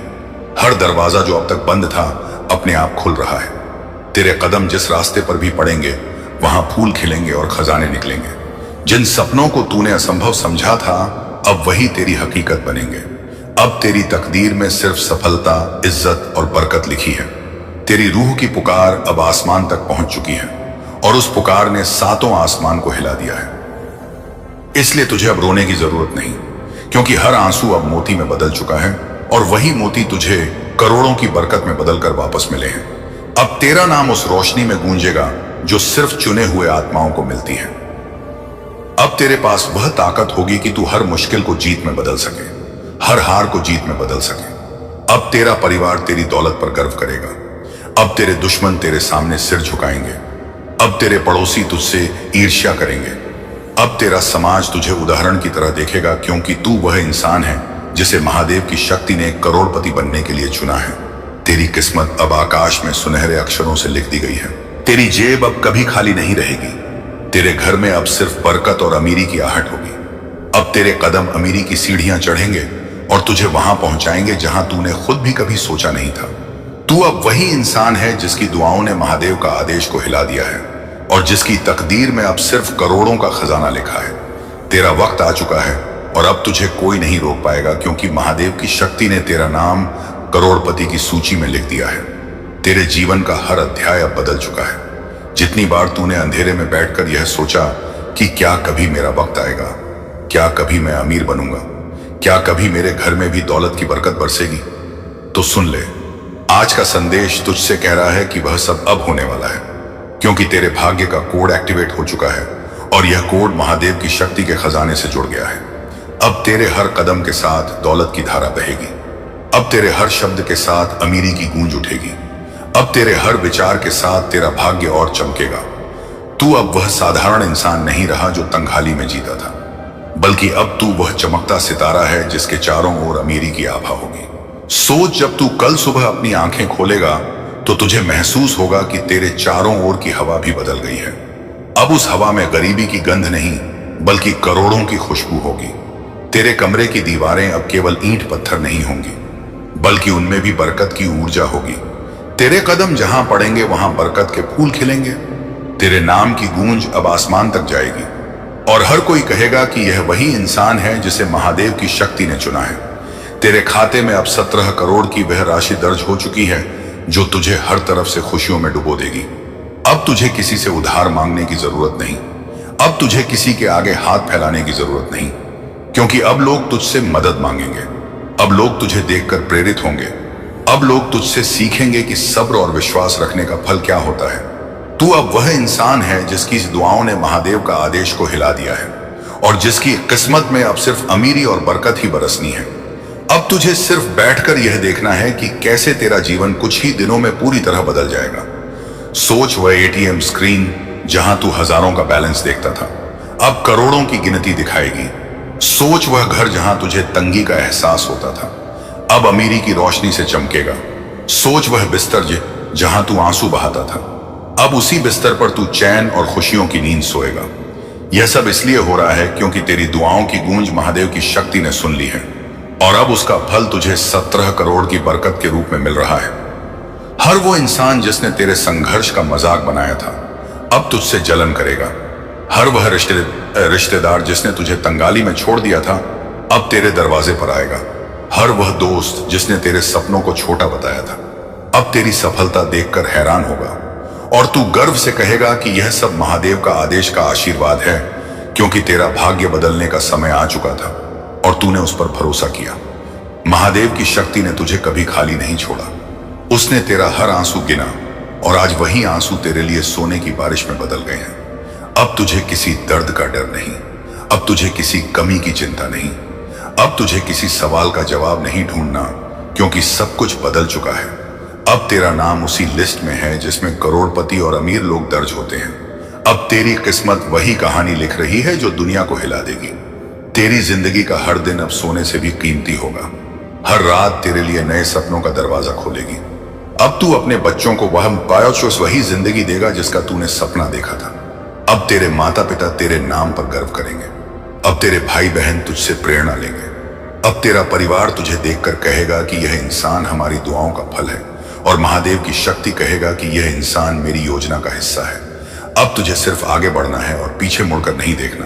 हर दरवाजा जो अब तक बंद था अपने आप खुल रहा है। तेरे कदम जिस रास्ते पर भी पड़ेंगे वहां फूल खिलेंगे और खजाने निकलेंगे। जिन सपनों को तूने असंभव समझा था अब वही तेरी हकीकत बनेंगे। अब तेरी तकदीर में सिर्फ सफलता, इज्जत और बरकत लिखी है। तेरी रूह की पुकार अब आसमान तक पहुंच चुकी है और उस पुकार ने सातों आसमान को हिला दिया है। इसलिए तुझे अब रोने की जरूरत नहीं, क्योंकि हर आंसू अब मोती में बदल चुका है और वही मोती तुझे करोड़ों की बरकत में बदलकर वापस मिले हैं। अब तेरा नाम उस रोशनी में गूंजेगा जो सिर्फ चुने हुए आत्माओं को मिलती है। अब तेरे पास वह ताकत होगी कि तू हर मुश्किल को जीत में बदल सके, हर हार को जीत में बदल सके। अब तेरा परिवार तेरी दौलत पर गर्व करेगा। अब तेरे दुश्मन तेरे सामने सिर झुकाएंगे। अब तेरे पड़ोसी तुझसे ईर्ष्या करेंगे। अब तेरा समाज तुझे उदाहरण की तरह देखेगा, क्योंकि तू वह इंसान है जिसे महादेव की शक्ति ने करोड़पति बनने के लिए चुना है। तेरी किस्मत अब आकाश में सुनहरे अक्षरों से लिख दी गई है। तेरी जेब अब कभी खाली नहीं रहेगी। तेरे घर में अब सिर्फ बरकत और अमीरी की आहट होगी। अब तेरे कदम अमीरी की सीढ़ियां चढ़ेंगे और तुझे वहां पहुंचाएंगे जहां तूने खुद भी कभी सोचा नहीं था। तू अब वही इंसान है जिसकी दुआओं ने महादेव का आदेश को हिला दिया है और जिसकी तकदीर में अब सिर्फ करोड़ों का खजाना लिखा है। तेरा वक्त आ चुका है और अब तुझे कोई नहीं रोक पाएगा, क्योंकि महादेव की शक्ति ने तेरा नाम करोड़पति की सूची में लिख दिया है। तेरे जीवन का हर अध्याय अब बदल चुका है। जितनी बार तूने अंधेरे में बैठकर यह सोचा कि क्या कभी मेरा वक्त आएगा, क्या कभी मैं अमीर बनूंगा, क्या कभी मेरे घर में भी दौलत की बरकत बरसेगी, तो सुन ले, आज का संदेश तुझसे कह रहा है कि वह सब अब होने वाला है, क्योंकि तेरे भाग्य का कोड एक्टिवेट हो चुका है और यह कोड महादेव की शक्ति के खजाने से जुड़ गया है। अब तेरे हर कदम के साथ दौलत की धारा बहेगी। अब तेरे हर शब्द के साथ अमीरी की गूंज उठेगी। अब तेरे हर विचार के साथ तेरा भाग्य और चमकेगा। तू अब वह साधारण इंसान नहीं रहा जो तंगहाली में जीता था, बल्कि अब तू वह चमकता सितारा है जिसके चारों ओर अमीरी की आभा होगी। सोच, जब तू कल सुबह अपनी आंखें खोलेगा तो तुझे महसूस होगा कि तेरे चारों ओर की हवा भी बदल गई है। अब उस हवा में गरीबी की गंध नहीं बल्कि करोड़ों की खुशबू होगी। तेरे कमरे की दीवारें अब केवल ईंट पत्थर नहीं होंगी, बल्कि उनमें भी बरकत की ऊर्जा होगी। तेरे कदम जहां पड़ेंगे वहां बरकत के फूल खिलेंगे। तेरे नाम की गूंज अब आसमान तक जाएगी और हर कोई कहेगा कि यह वही इंसान है जिसे महादेव की शक्ति ने चुना है। तेरे खाते में अब 17 करोड़ की वह राशि दर्ज हो चुकी है जो तुझे हर तरफ से खुशियों में डुबो देगी। अब तुझे किसी से उधार मांगने की जरूरत नहीं। अब तुझे किसी के आगे हाथ फैलाने की जरूरत नहीं, क्योंकि अब लोग तुझसे मदद मांगेंगे। अब लोग तुझे देखकर प्रेरित होंगे। अब लोग तुझसे सीखेंगे कि सब्र और विश्वास रखने का फल क्या होता है। तू अब वह इंसान है जिसकी दुआओं ने महादेव का आदेश को हिला दिया है और जिसकी किस्मत में अब सिर्फ अमीरी और बरकत ही बरसनी है। अब तुझे सिर्फ बैठकर यह देखना है कि कैसे तेरा जीवन कुछ ही दिनों में पूरी तरह बदल जाएगा। सोच, वह एटीएम स्क्रीन जहां तू हजारों का बैलेंस देखता था अब करोड़ों की गिनती दिखाएगी। सोच, वह घर जहां तुझे तंगी का एहसास होता था अब अमीरी की रोशनी से चमकेगा। सोच, वह बिस्तर जहां तू आंसू बहाता था अब उसी बिस्तर पर तू चैन और खुशियों की नींद सोएगा। यह सब इसलिए हो रहा है क्योंकि तेरी दुआओं की गूंज महादेव की शक्ति ने सुन ली है और अब उसका फल तुझे 17 करोड़ की बरकत के रूप में मिल रहा है। हर वो इंसान जिसने तेरे संघर्ष का मजाक बनाया था अब तुझसे जलन करेगा। हर वह रिश्तेदार जिसने तुझे तंगाली में छोड़ दिया था अब तेरे दरवाजे पर आएगा। हर वह दोस्त जिसने तेरे सपनों को छोटा बताया था अब तेरी सफलता देखकर हैरान होगा और तू गर्व से कहेगा कि यह सब महादेव का आदेश का आशीर्वाद है, क्योंकि तेरा भाग्य बदलने का समय आ चुका था और तूने उस पर भरोसा किया। महादेव की शक्ति ने तुझे कभी खाली नहीं छोड़ा। उसने तेरा हर आंसू गिना और आज वही आंसू तेरे लिए सोने की बारिश में बदल गए हैं। अब तुझे किसी दर्द का डर नहीं, अब तुझे किसी कमी की चिंता नहीं, अब तुझे किसी सवाल का जवाब नहीं ढूंढना, क्योंकि सब कुछ बदल चुका है। अब तेरा नाम उसी लिस्ट में है जिसमें करोड़पति और अमीर लोग दर्ज होते हैं। अब तेरी किस्मत वही कहानी लिख रही है जो दुनिया को हिला देगी। तेरी जिंदगी का हर दिन अब सोने से भी कीमती होगा। हर रात तेरे लिए नए सपनों का दरवाजा खोलेगी। अब तू अपने बच्चों को वही जिंदगी देगा जिसका तूने सपना देखा था। अब तेरे माता पिता तेरे नाम पर गर्व करेंगे। अब तेरे भाई बहन तुझसे प्रेरणा लेंगे। अब तेरा परिवार तुझे देखकर कहेगा कि यह इंसान हमारी दुआओं का फल है और महादेव की शक्ति कहेगा कि यह इंसान मेरी योजना का हिस्सा है। अब तुझे सिर्फ आगे बढ़ना है और पीछे मुड़कर नहीं देखना।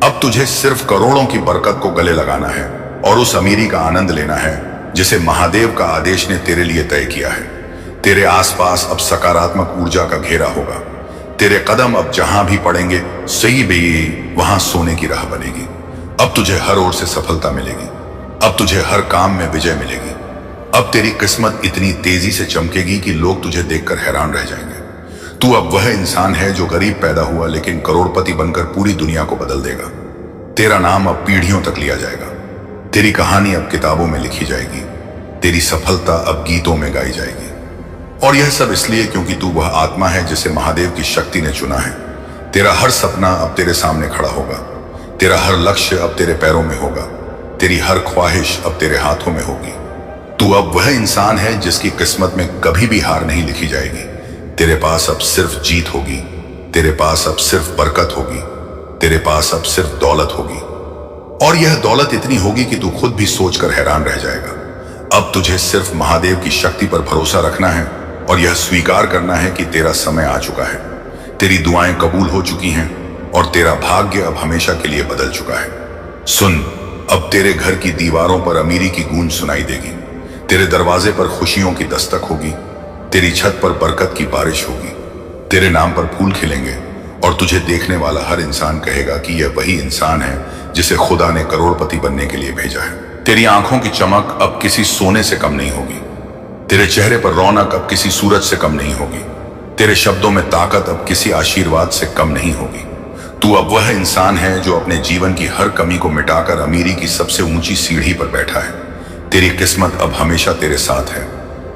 अब तुझे सिर्फ करोड़ों की बरकत को गले लगाना है और उस अमीरी का आनंद लेना है जिसे महादेव का आदेश ने तेरे लिए तय किया है। तेरे आसपास अब सकारात्मक ऊर्जा का घेरा होगा। तेरे कदम अब जहां भी पड़ेंगे सही भी वहां सोने की राह बनेगी। अब तुझे हर ओर से सफलता मिलेगी। अब तुझे हर काम में विजय मिलेगी। अब तेरी किस्मत इतनी तेजी से चमकेगी कि लोग तुझे देखकर हैरान रह जाएंगे। तू अब वह इंसान है जो गरीब पैदा हुआ लेकिन करोड़पति बनकर पूरी दुनिया को बदल देगा। तेरा नाम अब पीढ़ियों तक लिया जाएगा। तेरी कहानी अब किताबों में लिखी जाएगी। तेरी सफलता अब गीतों में गाई जाएगी। और यह सब इसलिए क्योंकि तू वह आत्मा है जिसे महादेव की शक्ति ने चुना है। तेरा हर सपना अब तेरे सामने खड़ा होगा। तेरा हर लक्ष्य अब तेरे पैरों में होगा। तेरी हर ख्वाहिश अब तेरे हाथों में होगी। तू अब वह इंसान है जिसकी किस्मत में कभी भी हार नहीं लिखी जाएगी। तेरे पास अब सिर्फ जीत होगी। तेरे पास अब सिर्फ बरकत होगी। तेरे पास अब सिर्फ दौलत होगी। और यह दौलत इतनी होगी कि तू खुद भी सोचकर हैरान रह जाएगा। अब तुझे सिर्फ महादेव की शक्ति पर भरोसा रखना है और यह स्वीकार करना है कि तेरा समय आ चुका है। तेरी दुआएं कबूल हो चुकी हैं और तेरा भाग्य अब हमेशा के लिए बदल चुका है। सुन, अब तेरे घर की दीवारों पर अमीरी की गूंज सुनाई देगी। तेरे दरवाजे पर खुशियों की दस्तक होगी। तेरी छत पर बरकत की बारिश होगी। तेरे नाम पर फूल खिलेंगे और तुझे देखने वाला हर इंसान कहेगा कि यह वही इंसान है जिसे खुदा ने करोड़पति बनने के लिए भेजा है। तेरी आंखों की चमक अब किसी सोने से कम नहीं होगी। तेरे चेहरे पर रौनक अब किसी सूरज से कम नहीं होगी। तेरे शब्दों में ताकत अब किसी आशीर्वाद से कम नहीं होगी। तू अब वह इंसान है जो अपने जीवन की हर कमी को मिटाकर अमीरी की सबसे ऊंची सीढ़ी पर बैठा है। तेरी किस्मत अब हमेशा तेरे साथ है।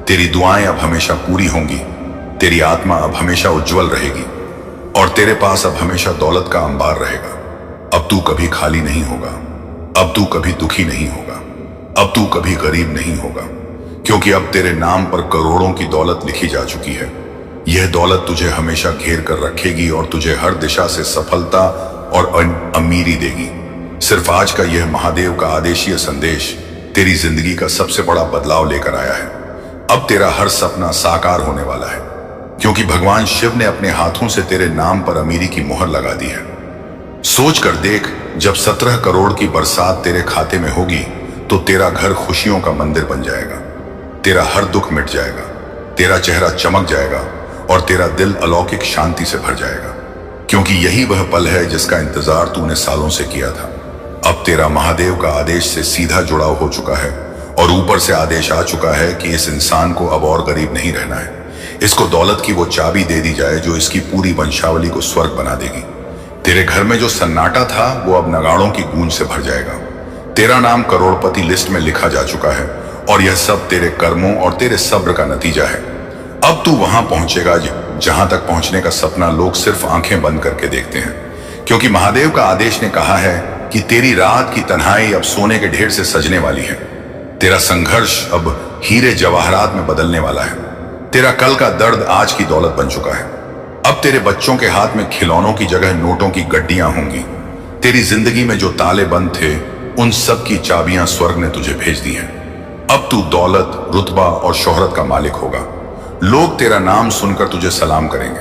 तेरी दुआएं अब हमेशा पूरी होंगी। तेरी आत्मा अब हमेशा उज्जवल रहेगी और तेरे पास अब हमेशा दौलत का अंबार रहेगा। अब तू कभी खाली नहीं होगा। अब तू कभी दुखी नहीं होगा। अब तू कभी गरीब नहीं होगा, क्योंकि अब तेरे नाम पर करोड़ों की दौलत लिखी जा चुकी है। यह दौलत तुझे हमेशा घेर कर रखेगी और तुझे हर दिशा से सफलता और अमीरी देगी। सिर्फ आज का यह महादेव का आदेशीय संदेश तेरी जिंदगी का सबसे बड़ा बदलाव लेकर आया है। अब तेरा हर सपना साकार होने वाला है, क्योंकि भगवान शिव ने अपने हाथों से तेरे नाम पर अमीरी की मोहर लगा दी है। सोच कर देख, जब 17 करोड़ की बरसात तेरे खाते में होगी तो तेरा घर खुशियों का मंदिर बन जाएगा। तेरा हर दुख मिट जाएगा। तेरा चेहरा चमक जाएगा और तेरा दिल अलौकिक शांति से भर जाएगा, क्योंकि यही वह पल है जिसका इंतजार तूने सालों से किया था। अब तेरा महादेव का आदेश से सीधा जुड़ाव हो चुका है और ऊपर से आदेश आ चुका है कि इस इंसान को अब और गरीब नहीं रहना है। इसको दौलत की वो चाबी दे दी जाए जो इसकी पूरी वंशावली को स्वर्ग बना देगी। तेरे घर में जो सन्नाटा था वो अब नगाड़ों की गूंज से भर जाएगा। तेरा नाम करोड़पति लिस्ट में लिखा जा चुका है और यह सब तेरे कर्मों और तेरे सब्र का नतीजा है। अब तू वहां पहुंचेगा जहां तक पहुंचने का सपना लोग सिर्फ आंखें बंद करके देखते हैं, क्योंकि महादेव का आदेश ने कहा है कि तेरी रात की तन्हाई अब सोने के ढेर से सजने वाली है। तेरा संघर्ष अब हीरे जवाहरात में बदलने वाला है। तेरा कल का दर्द आज की दौलत बन चुका है। अब तेरे बच्चों के हाथ में खिलौनों की जगह नोटों की गड्डियां होंगी। तेरी जिंदगी में जो ताले बंद थे उन सब की चाबियां स्वर्ग ने तुझे भेज दी हैं। अब तू दौलत, रुतबा और शोहरत का मालिक होगा। लोग तेरा नाम सुनकर तुझे सलाम करेंगे।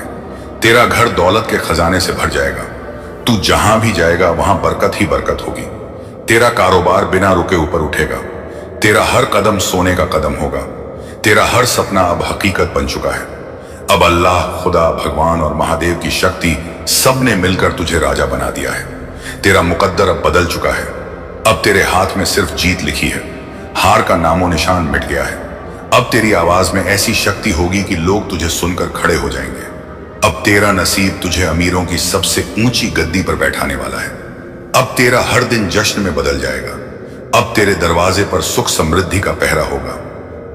तेरा घर दौलत के खजाने से भर जाएगा। तू जहां भी जाएगा वहां बरकत ही बरकत होगी। तेरा कारोबार बिना रुके ऊपर उठेगा। तेरा हर कदम सोने का कदम होगा। तेरा हर सपना अब हकीकत बन चुका है। अब अल्लाह, खुदा, भगवान और महादेव की शक्ति सब ने मिलकर तुझे राजा बना दिया है। तेरा मुकद्दर अब बदल चुका है। अब तेरे हाथ में सिर्फ जीत लिखी है। हार का नामो निशान मिट गया है। अब तेरी आवाज में ऐसी शक्ति होगी कि लोग तुझे सुनकर खड़े हो जाएंगे। अब तेरा नसीब तुझे अमीरों की सबसे ऊंची गद्दी पर बैठाने वाला है। अब तेरा हर दिन जश्न में बदल जाएगा। अब तेरे दरवाजे पर सुख समृद्धि का पहरा होगा।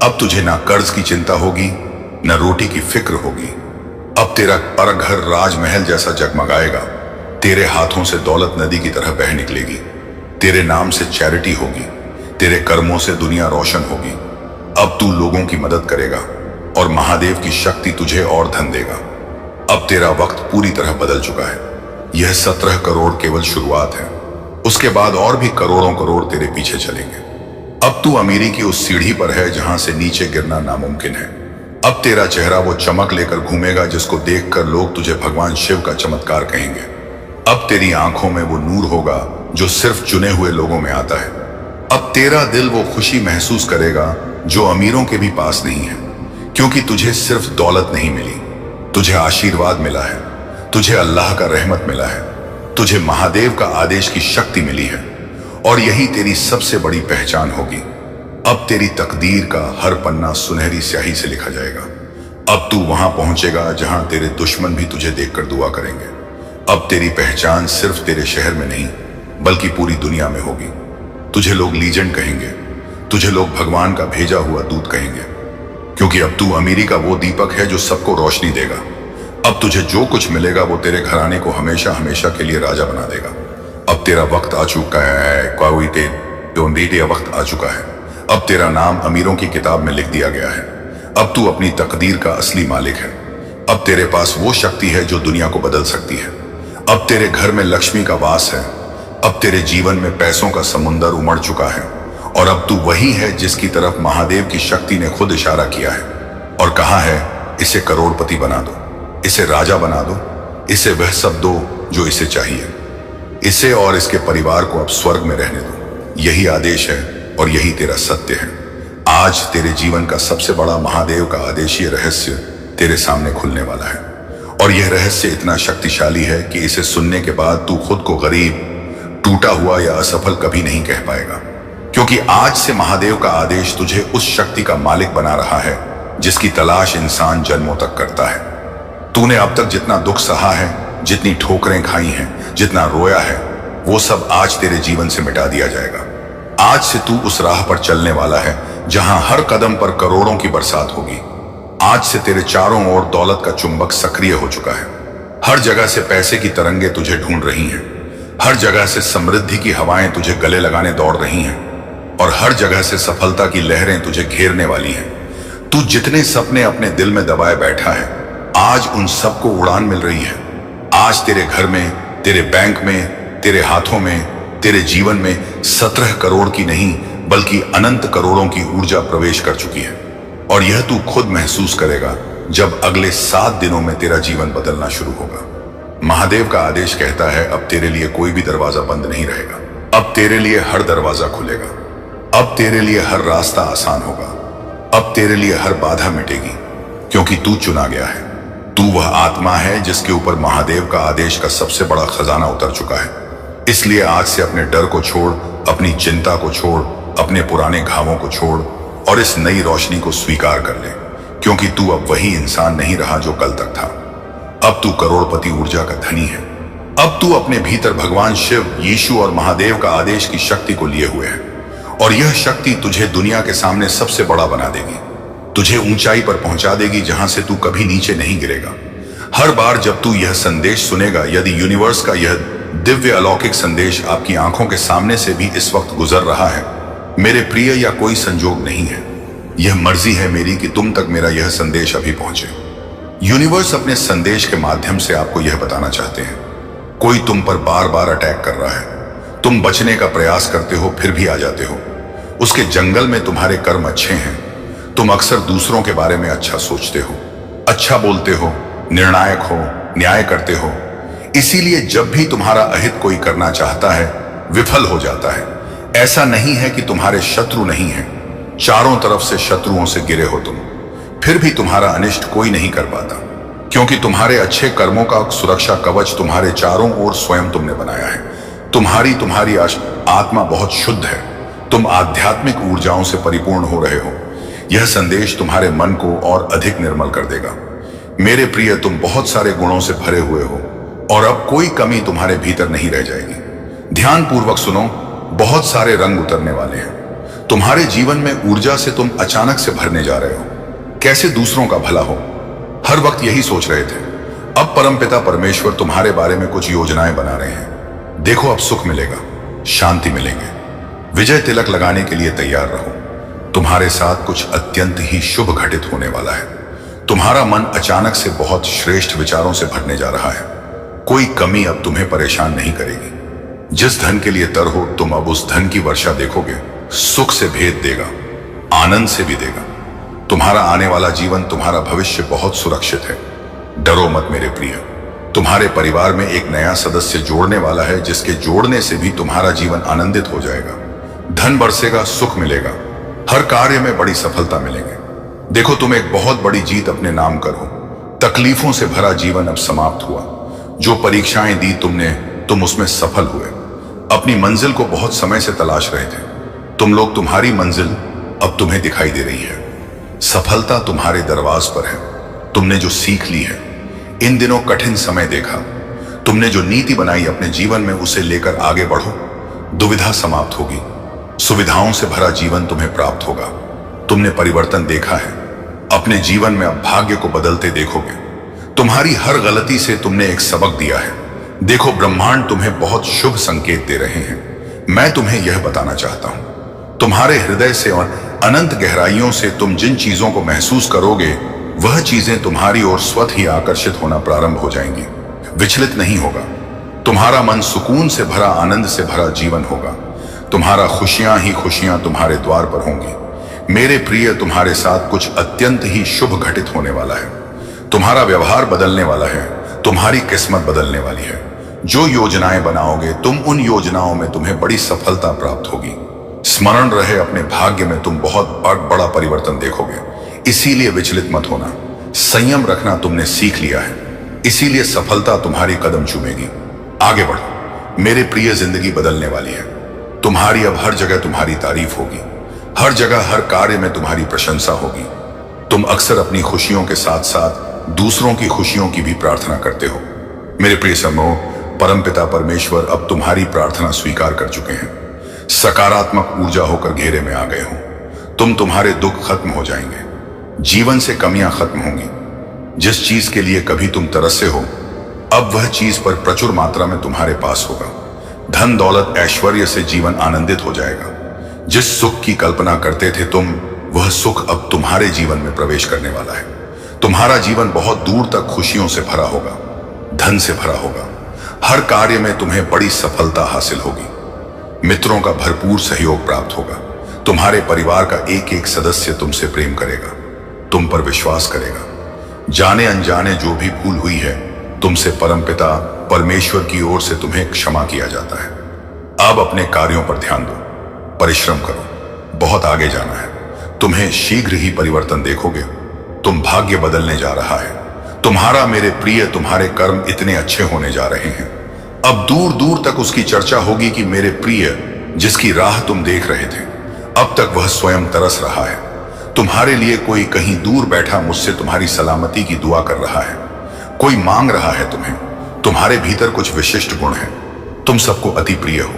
अब तुझे ना कर्ज की चिंता होगी, न रोटी की फिक्र होगी। अब तेरा पर घर राजमहल जैसा जगमगाएगा। तेरे हाथों से दौलत नदी की तरह बह निकलेगी। तेरे नाम से चैरिटी होगी। तेरे कर्मों से दुनिया रोशन होगी। अब तू लोगों की मदद करेगा और महादेव की शक्ति तुझे और धन देगा। अब तेरा वक्त पूरी तरह बदल चुका है। यह 17 करोड़ केवल शुरुआत है। उसके बाद और भी करोड़ों करोड़ तेरे पीछे चलेंगे। अब तू अमीरी की उस सीढ़ी पर है जहां से नीचे गिरना नामुमकिन है। अब तेरा चेहरा वो चमक लेकर घूमेगा जिसको देखकर लोग तुझे भगवान शिव का चमत्कार कहेंगे। अब तेरी आंखों में वो नूर होगा जो सिर्फ चुने हुए लोगों में आता है। अब तेरा दिल वो खुशी महसूस करेगा जो अमीरों के भी पास नहीं है, क्योंकि तुझे सिर्फ दौलत नहीं मिली, तुझे आशीर्वाद मिला है, तुझे अल्लाह का रहमत मिला है, तुझे महादेव का आदेश की शक्ति मिली है, और यही तेरी सबसे बड़ी पहचान होगी। अब तेरी तकदीर का हर पन्ना सुनहरी स्याही से लिखा जाएगा। अब तू वहां पहुंचेगा जहां तेरे दुश्मन भी तुझे देखकर दुआ करेंगे। अब तेरी पहचान सिर्फ तेरे शहर में नहीं बल्कि पूरी दुनिया में होगी। तुझे लोग लीजेंड कहेंगे, तुझे लोग भगवान का भेजा हुआ दूत कहेंगे, क्योंकि अब तू अमीरी का वो दीपक है जो सबको रोशनी देगा। अब तुझे जो कुछ मिलेगा वो तेरे घराने को हमेशा हमेशा के लिए राजा बना देगा। अब तेरा वक्त आ चुका है, वक्त आ चुका है। अब तेरा नाम अमीरों की किताब में लिख दिया गया है। अब तू अपनी तकदीर का असली मालिक है। अब तेरे पास वो शक्ति है जो दुनिया को बदल सकती है। अब तेरे घर में लक्ष्मी का वास है। अब तेरे जीवन में पैसों का समुंदर उमड़ चुका है, और अब तू वही है जिसकी तरफ महादेव की शक्ति ने खुद इशारा किया है और कहा है, इसे करोड़पति बना दो, इसे राजा बना दो, इसे वह सब दो जो इसे चाहिए, इसे और इसके परिवार को अब स्वर्ग में रहने दो। यही आदेश है और यही तेरा सत्य है। आज तेरे जीवन का सबसे बड़ा महादेव का आदेशीय रहस्य तेरे सामने खुलने वाला है, और यह रहस्य इतना शक्तिशाली है कि इसे सुनने के बाद तू खुद को गरीब, टूटा हुआ या असफल कभी नहीं कह पाएगा, क्योंकि आज से महादेव का आदेश तुझे उस शक्ति का मालिक बना रहा है जिसकी तलाश इंसान जन्मों तक करता है। तूने अब तक जितना दुख सहा है, जितनी ठोकरें खाई हैं, जितना रोया है, वो सब आज तेरे जीवन से मिटा दिया जाएगा। आज से तू उस राह पर चलने वाला है जहां हर कदम पर करोड़ों की बरसात होगी। आज से तेरे चारों ओर दौलत का चुंबक सक्रिय हो चुका है। हर जगह से पैसे की तरंगे तुझे ढूंढ रही हैं, हर जगह से समृद्धि की हवाएं तुझे गले लगाने दौड़ रही हैं, और हर जगह से सफलता की लहरें तुझे घेरने वाली हैं। तू जितने सपने अपने दिल में दबाए बैठा है, आज उन सबको उड़ान मिल रही है। आज तेरे घर में, तेरे बैंक में, तेरे हाथों में, तेरे जीवन में 17 करोड़ की नहीं बल्कि अनंत करोड़ों की ऊर्जा प्रवेश कर चुकी है, और यह तू खुद महसूस करेगा जब अगले 7 दिनों में तेरा जीवन बदलना शुरू होगा। महादेव का आदेश कहता है, अब तेरे लिए कोई भी दरवाजा बंद नहीं रहेगा। अब तेरे लिए हर दरवाजा खुलेगा। अब तेरे लिए हर रास्ता आसान होगा। अब तेरे लिए हर बाधा मिटेगी, क्योंकि तू चुना गया है। तू वह आत्मा है जिसके ऊपर महादेव का आदेश का सबसे बड़ा खजाना उतर चुका है। इसलिए आज से अपने डर को छोड़, अपनी चिंता को छोड़, अपने पुराने घावों को छोड़ और इस नई रोशनी को स्वीकार कर ले, क्योंकि तू अब वही इंसान नहीं रहा जो कल तक था। अब तू करोड़पति ऊर्जा का धनी है। अब तू अपने भीतर भगवान शिव, यीशु और महादेव का आदेश की शक्ति को लिए हुए है, और यह शक्ति तुझे दुनिया के सामने सबसे बड़ा बना देगी, तुझे ऊंचाई पर पहुंचा देगी जहां से तू कभी नीचे नहीं गिरेगा। हर बार जब तू यह संदेश सुनेगा, यदि यूनिवर्स का यह दिव्य अलौकिक संदेश आपकी आंखों के सामने से भी इस वक्त गुजर रहा है, मेरे प्रिय, या कोई संजोग नहीं है, यह मर्जी है मेरी कि तुम तक मेरा यह संदेश अभी पहुंचे। यूनिवर्स अपने संदेश के माध्यम से आपको यह बताना चाहते हैं, कोई तुम पर बार बार अटैक कर रहा है, तुम बचने का प्रयास करते हो फिर भी आ जाते हो। उसके जंगल में तुम्हारे कर्म अच्छे हैं, तुम अक्सर दूसरों के बारे में अच्छा सोचते हो, अच्छा बोलते हो, निर्णायक हो, न्याय करते हो। इसीलिए जब भी तुम्हारा अहित कोई करना चाहता है, विफल हो जाता है। ऐसा नहीं है कि तुम्हारे शत्रु नहीं हैं, चारों तरफ से शत्रुओं से घिरे हो तुम, फिर भी तुम्हारा अनिष्ट कोई नहीं कर पाता, क्योंकि तुम्हारे अच्छे कर्मों का सुरक्षा कवच तुम्हारे चारों ओर स्वयं तुमने बनाया है। तुम्हारी आत्मा बहुत शुद्ध है, तुम आध्यात्मिक ऊर्जाओं से परिपूर्ण हो रहे हो। यह संदेश तुम्हारे मन को और अधिक निर्मल कर देगा। मेरे प्रिय, तुम बहुत सारे गुणों से भरे हुए हो, और अब कोई कमी तुम्हारे भीतर नहीं रह जाएगी। ध्यान पूर्वक सुनो, बहुत सारे रंग उतरने वाले हैं। तुम्हारे जीवन में ऊर्जा से तुम अचानक से भरने जा रहे हो। कैसे दूसरों का भला हो, हर वक्त यही सोच रहे थे। अब परमपिता परमेश्वर तुम्हारे बारे में कुछ योजनाएं बना रहे हैं। देखो, अब सुख मिलेगा, शांति मिलेंगे। विजय तिलक लगाने के लिए तैयार रहो। तुम्हारे साथ कुछ अत्यंत ही शुभ घटित होने वाला है। तुम्हारा मन अचानक से बहुत श्रेष्ठ विचारों से भरने जा रहा है। कोई कमी अब तुम्हें परेशान नहीं करेगी। जिस धन के लिए तर हो, तुम अब उस धन की वर्षा देखोगे। सुख से भेद देगा, आनंद से भी देगा। तुम्हारा आने वाला जीवन, तुम्हारा भविष्य बहुत सुरक्षित है। डरो मत मेरे प्रिय। तुम्हारे परिवार में एक नया सदस्य जोड़ने वाला है, जिसके जोड़ने से भी तुम्हारा जीवन आनंदित हो जाएगा। धन बरसेगा, सुख मिलेगा, हर कार्य में बड़ी सफलता मिलेंगे। देखो, तुम एक बहुत बड़ी जीत अपने नाम करो। तकलीफों से भरा जीवन अब समाप्त हुआ। जो परीक्षाएं दी तुमने, तुम उसमें सफल हुए। अपनी मंजिल को बहुत समय से तलाश रहे थे तुम लोग। तुम्हारी मंजिल अब तुम्हें दिखाई दे रही है। सफलता तुम्हारे दरवाज पर है। तुमने जो सीख ली है, इन दिनों कठिन समय देखा, तुमने जो नीति बनाई अपने जीवन में, उसे लेकर आगे बढ़ो। दुविधा समाप्त होगी, सुविधाओं से भरा जीवन तुम्हें प्राप्त होगा। तुमने परिवर्तन देखा है, अपने जीवन में अब भाग्य को बदलते देखोगे। तुम्हारी हर गलती से तुमने एक सबक दिया है। देखो, ब्रह्मांड तुम्हें बहुत शुभ संकेत दे रहे हैं। मैं तुम्हें यह बताना चाहता हूं, तुम्हारे हृदय से और अनंत गहराइयों से तुम जिन चीजों को महसूस करोगे, वह चीजें तुम्हारी ओर स्वतः ही आकर्षित होना प्रारंभ हो जाएंगी। विचलित नहीं होगा। तुम्हारा मन सुकून से भरा, आनंद से भरा जीवन होगा। तुम्हारा खुशियां ही खुशियां तुम्हारे द्वार पर होंगी। मेरे प्रिय, तुम्हारे साथ कुछ अत्यंत ही शुभ घटित होने वाला है। तुम्हारा व्यवहार बदलने वाला है, तुम्हारी किस्मत बदलने वाली है। जो योजनाएं बनाओगे तुम, उन योजनाओं में तुम्हें बड़ी सफलता प्राप्त होगी। स्मरण रहे, अपने भाग्य में तुम बहुत बड़ा परिवर्तन देखोगे। इसीलिए विचलित मत होना। संयम रखना तुमने सीख लिया है, इसीलिए सफलता तुम्हारी कदम चूमेगी। आगे बढ़ो मेरे प्रिय, जिंदगी बदलने वाली है। तुम्हारी अब हर जगह तुम्हारी तारीफ होगी, हर जगह हर कार्य में तुम्हारी प्रशंसा होगी। तुम अक्सर अपनी खुशियों के साथ साथ दूसरों की खुशियों की भी प्रार्थना करते हो। मेरे प्रिय समूह, परमपिता परमेश्वर अब तुम्हारी प्रार्थना स्वीकार कर चुके हैं। सकारात्मक ऊर्जा होकर घेरे में आ गए हो। तुम्हारे दुख खत्म हो जाएंगे, जीवन से कमियां खत्म होंगी। जिस चीज के लिए कभी तुम तरसे हो, अब वह चीज पर प्रचुर मात्रा में तुम्हारे पास होगा। धन दौलत ऐश्वर्य से जीवन आनंदित हो जाएगा। जिस सुख की कल्पना करते थे तुम, वह सुख अब तुम्हारे जीवन में प्रवेश करने वाला है। तुम्हारा जीवन बहुत दूर तक खुशियों से भरा होगा, धन से भरा होगा। हर कार्य में तुम्हें बड़ी सफलता हासिल होगी। मित्रों का भरपूर सहयोग प्राप्त होगा। तुम्हारे परिवार का एक एक सदस्य तुमसे प्रेम करेगा, तुम पर विश्वास करेगा। जाने अनजाने जो भी भूल हुई है, तुमसे परमपिता परमेश्वर की ओर से तुम्हें क्षमा किया जाता है। अब अपने कार्यों पर ध्यान दो, परिश्रम करो, बहुत आगे जाना है। तुम्हें शीघ्र ही परिवर्तन देखोगे। तुम भाग्य बदलने जा रहा है। तुम्हारा मेरे प्रिय, तुम्हारे कर्म इतने अच्छे होने जा रहे हैं, अब दूर दूर तक उसकी चर्चा होगी कि मेरे प्रिय, जिसकी राह तुम देख रहे थे, अब तक वह स्वयं तरस रहा है। तुम्हारे लिए कोई कहीं दूर बैठा मुझसे तुम्हारी सलामती की दुआ कर रहा है। कोई मांग रहा है तुम्हें। तुम्हारे भीतर कुछ विशिष्ट गुण हैं। तुम सबको अति प्रिय हो।